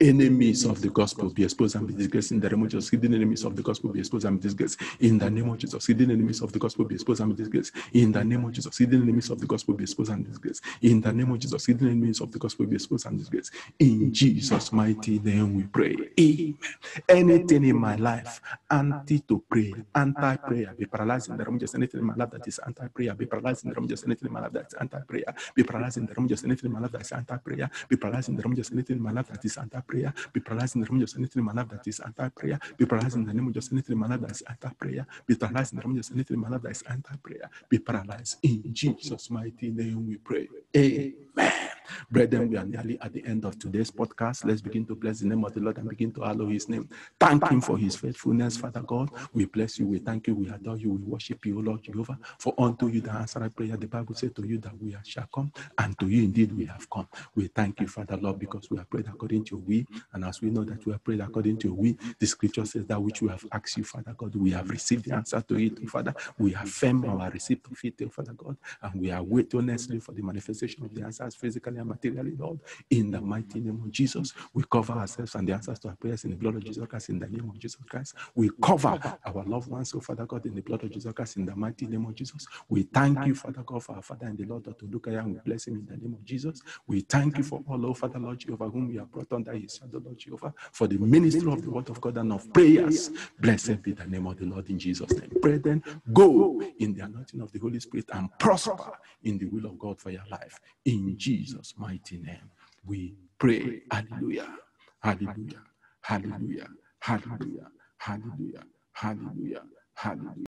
Enemies of the gospel be exposed and be disgraced in the name of Jesus. Hidden enemies of the gospel be exposed and be disgraced in the name of Jesus. Hidden enemies of the gospel be exposed and be disgraced in the name of Jesus. Hidden enemies of the gospel be exposed and disgraced in the name of Jesus. Hidden enemies of the gospel be exposed and disgraced in Jesus' mighty name we pray. Amen. Anything in my life anti to pray, anti-prayer, be paralyzed in the name of Jesus. Anything in my life that is anti-prayer, be paralyzed in the name of Jesus. Anything in my life that is anti-prayer, be paralyzed in the name of Jesus. Anything in my life that is anti-prayer, be paralyzed in the name of Jesus. Anything in my life that is anti-prayer, be paralyzed in the name of Jesus. Anything in my life that is anti-prayer, be paralyzed in the name of Jesus. Anything in my life that is anti-prayer, be paralyzed in the name of Jesus. Anything in my life that is anti-prayer, be paralyzed in Jesus' mighty name we pray. Amen. Brethren, we are nearly at the end of today's podcast. Let's begin to bless the name of the Lord and begin to hallow his name. Thank him for his faithfulness, Father God. We bless you, we thank you, we adore you, we worship you, O Lord Jehovah. For unto you the answered prayer, the Bible said to you that we shall come, and to you indeed we have come. We thank you, Father Lord, because we have prayed according to your will, and as we know that we have prayed according to your will, the scripture says that which we have asked you, Father God, we have received the answer to it, Father. We affirm our receipt of it, Father God, and we are waiting honestly for the manifestation of the answers physically and materially, Lord. In the mighty name of Jesus, we cover ourselves and the answers to our prayers in the blood of Jesus Christ. In the name of Jesus Christ, we cover our loved ones, so Father God, in the blood of Jesus Christ. In the mighty name of Jesus, we thank you, Father God, for our Father in the Lord, Dr. Lukaya, and we bless him in the name of Jesus. We thank you for all, Father Lord Jehovah, whom we have brought under his shadow, Lord Jehovah, for the ministry of the word of God and of prayers. Blessed be the name of the Lord in Jesus' name. Brethren, go in the anointing of the Holy Spirit and prosper in the will of God for your life. In Jesus' mighty name, we pray. Hallelujah. Hallelujah. Hallelujah. Hallelujah. Hallelujah. Hallelujah. Hallelujah.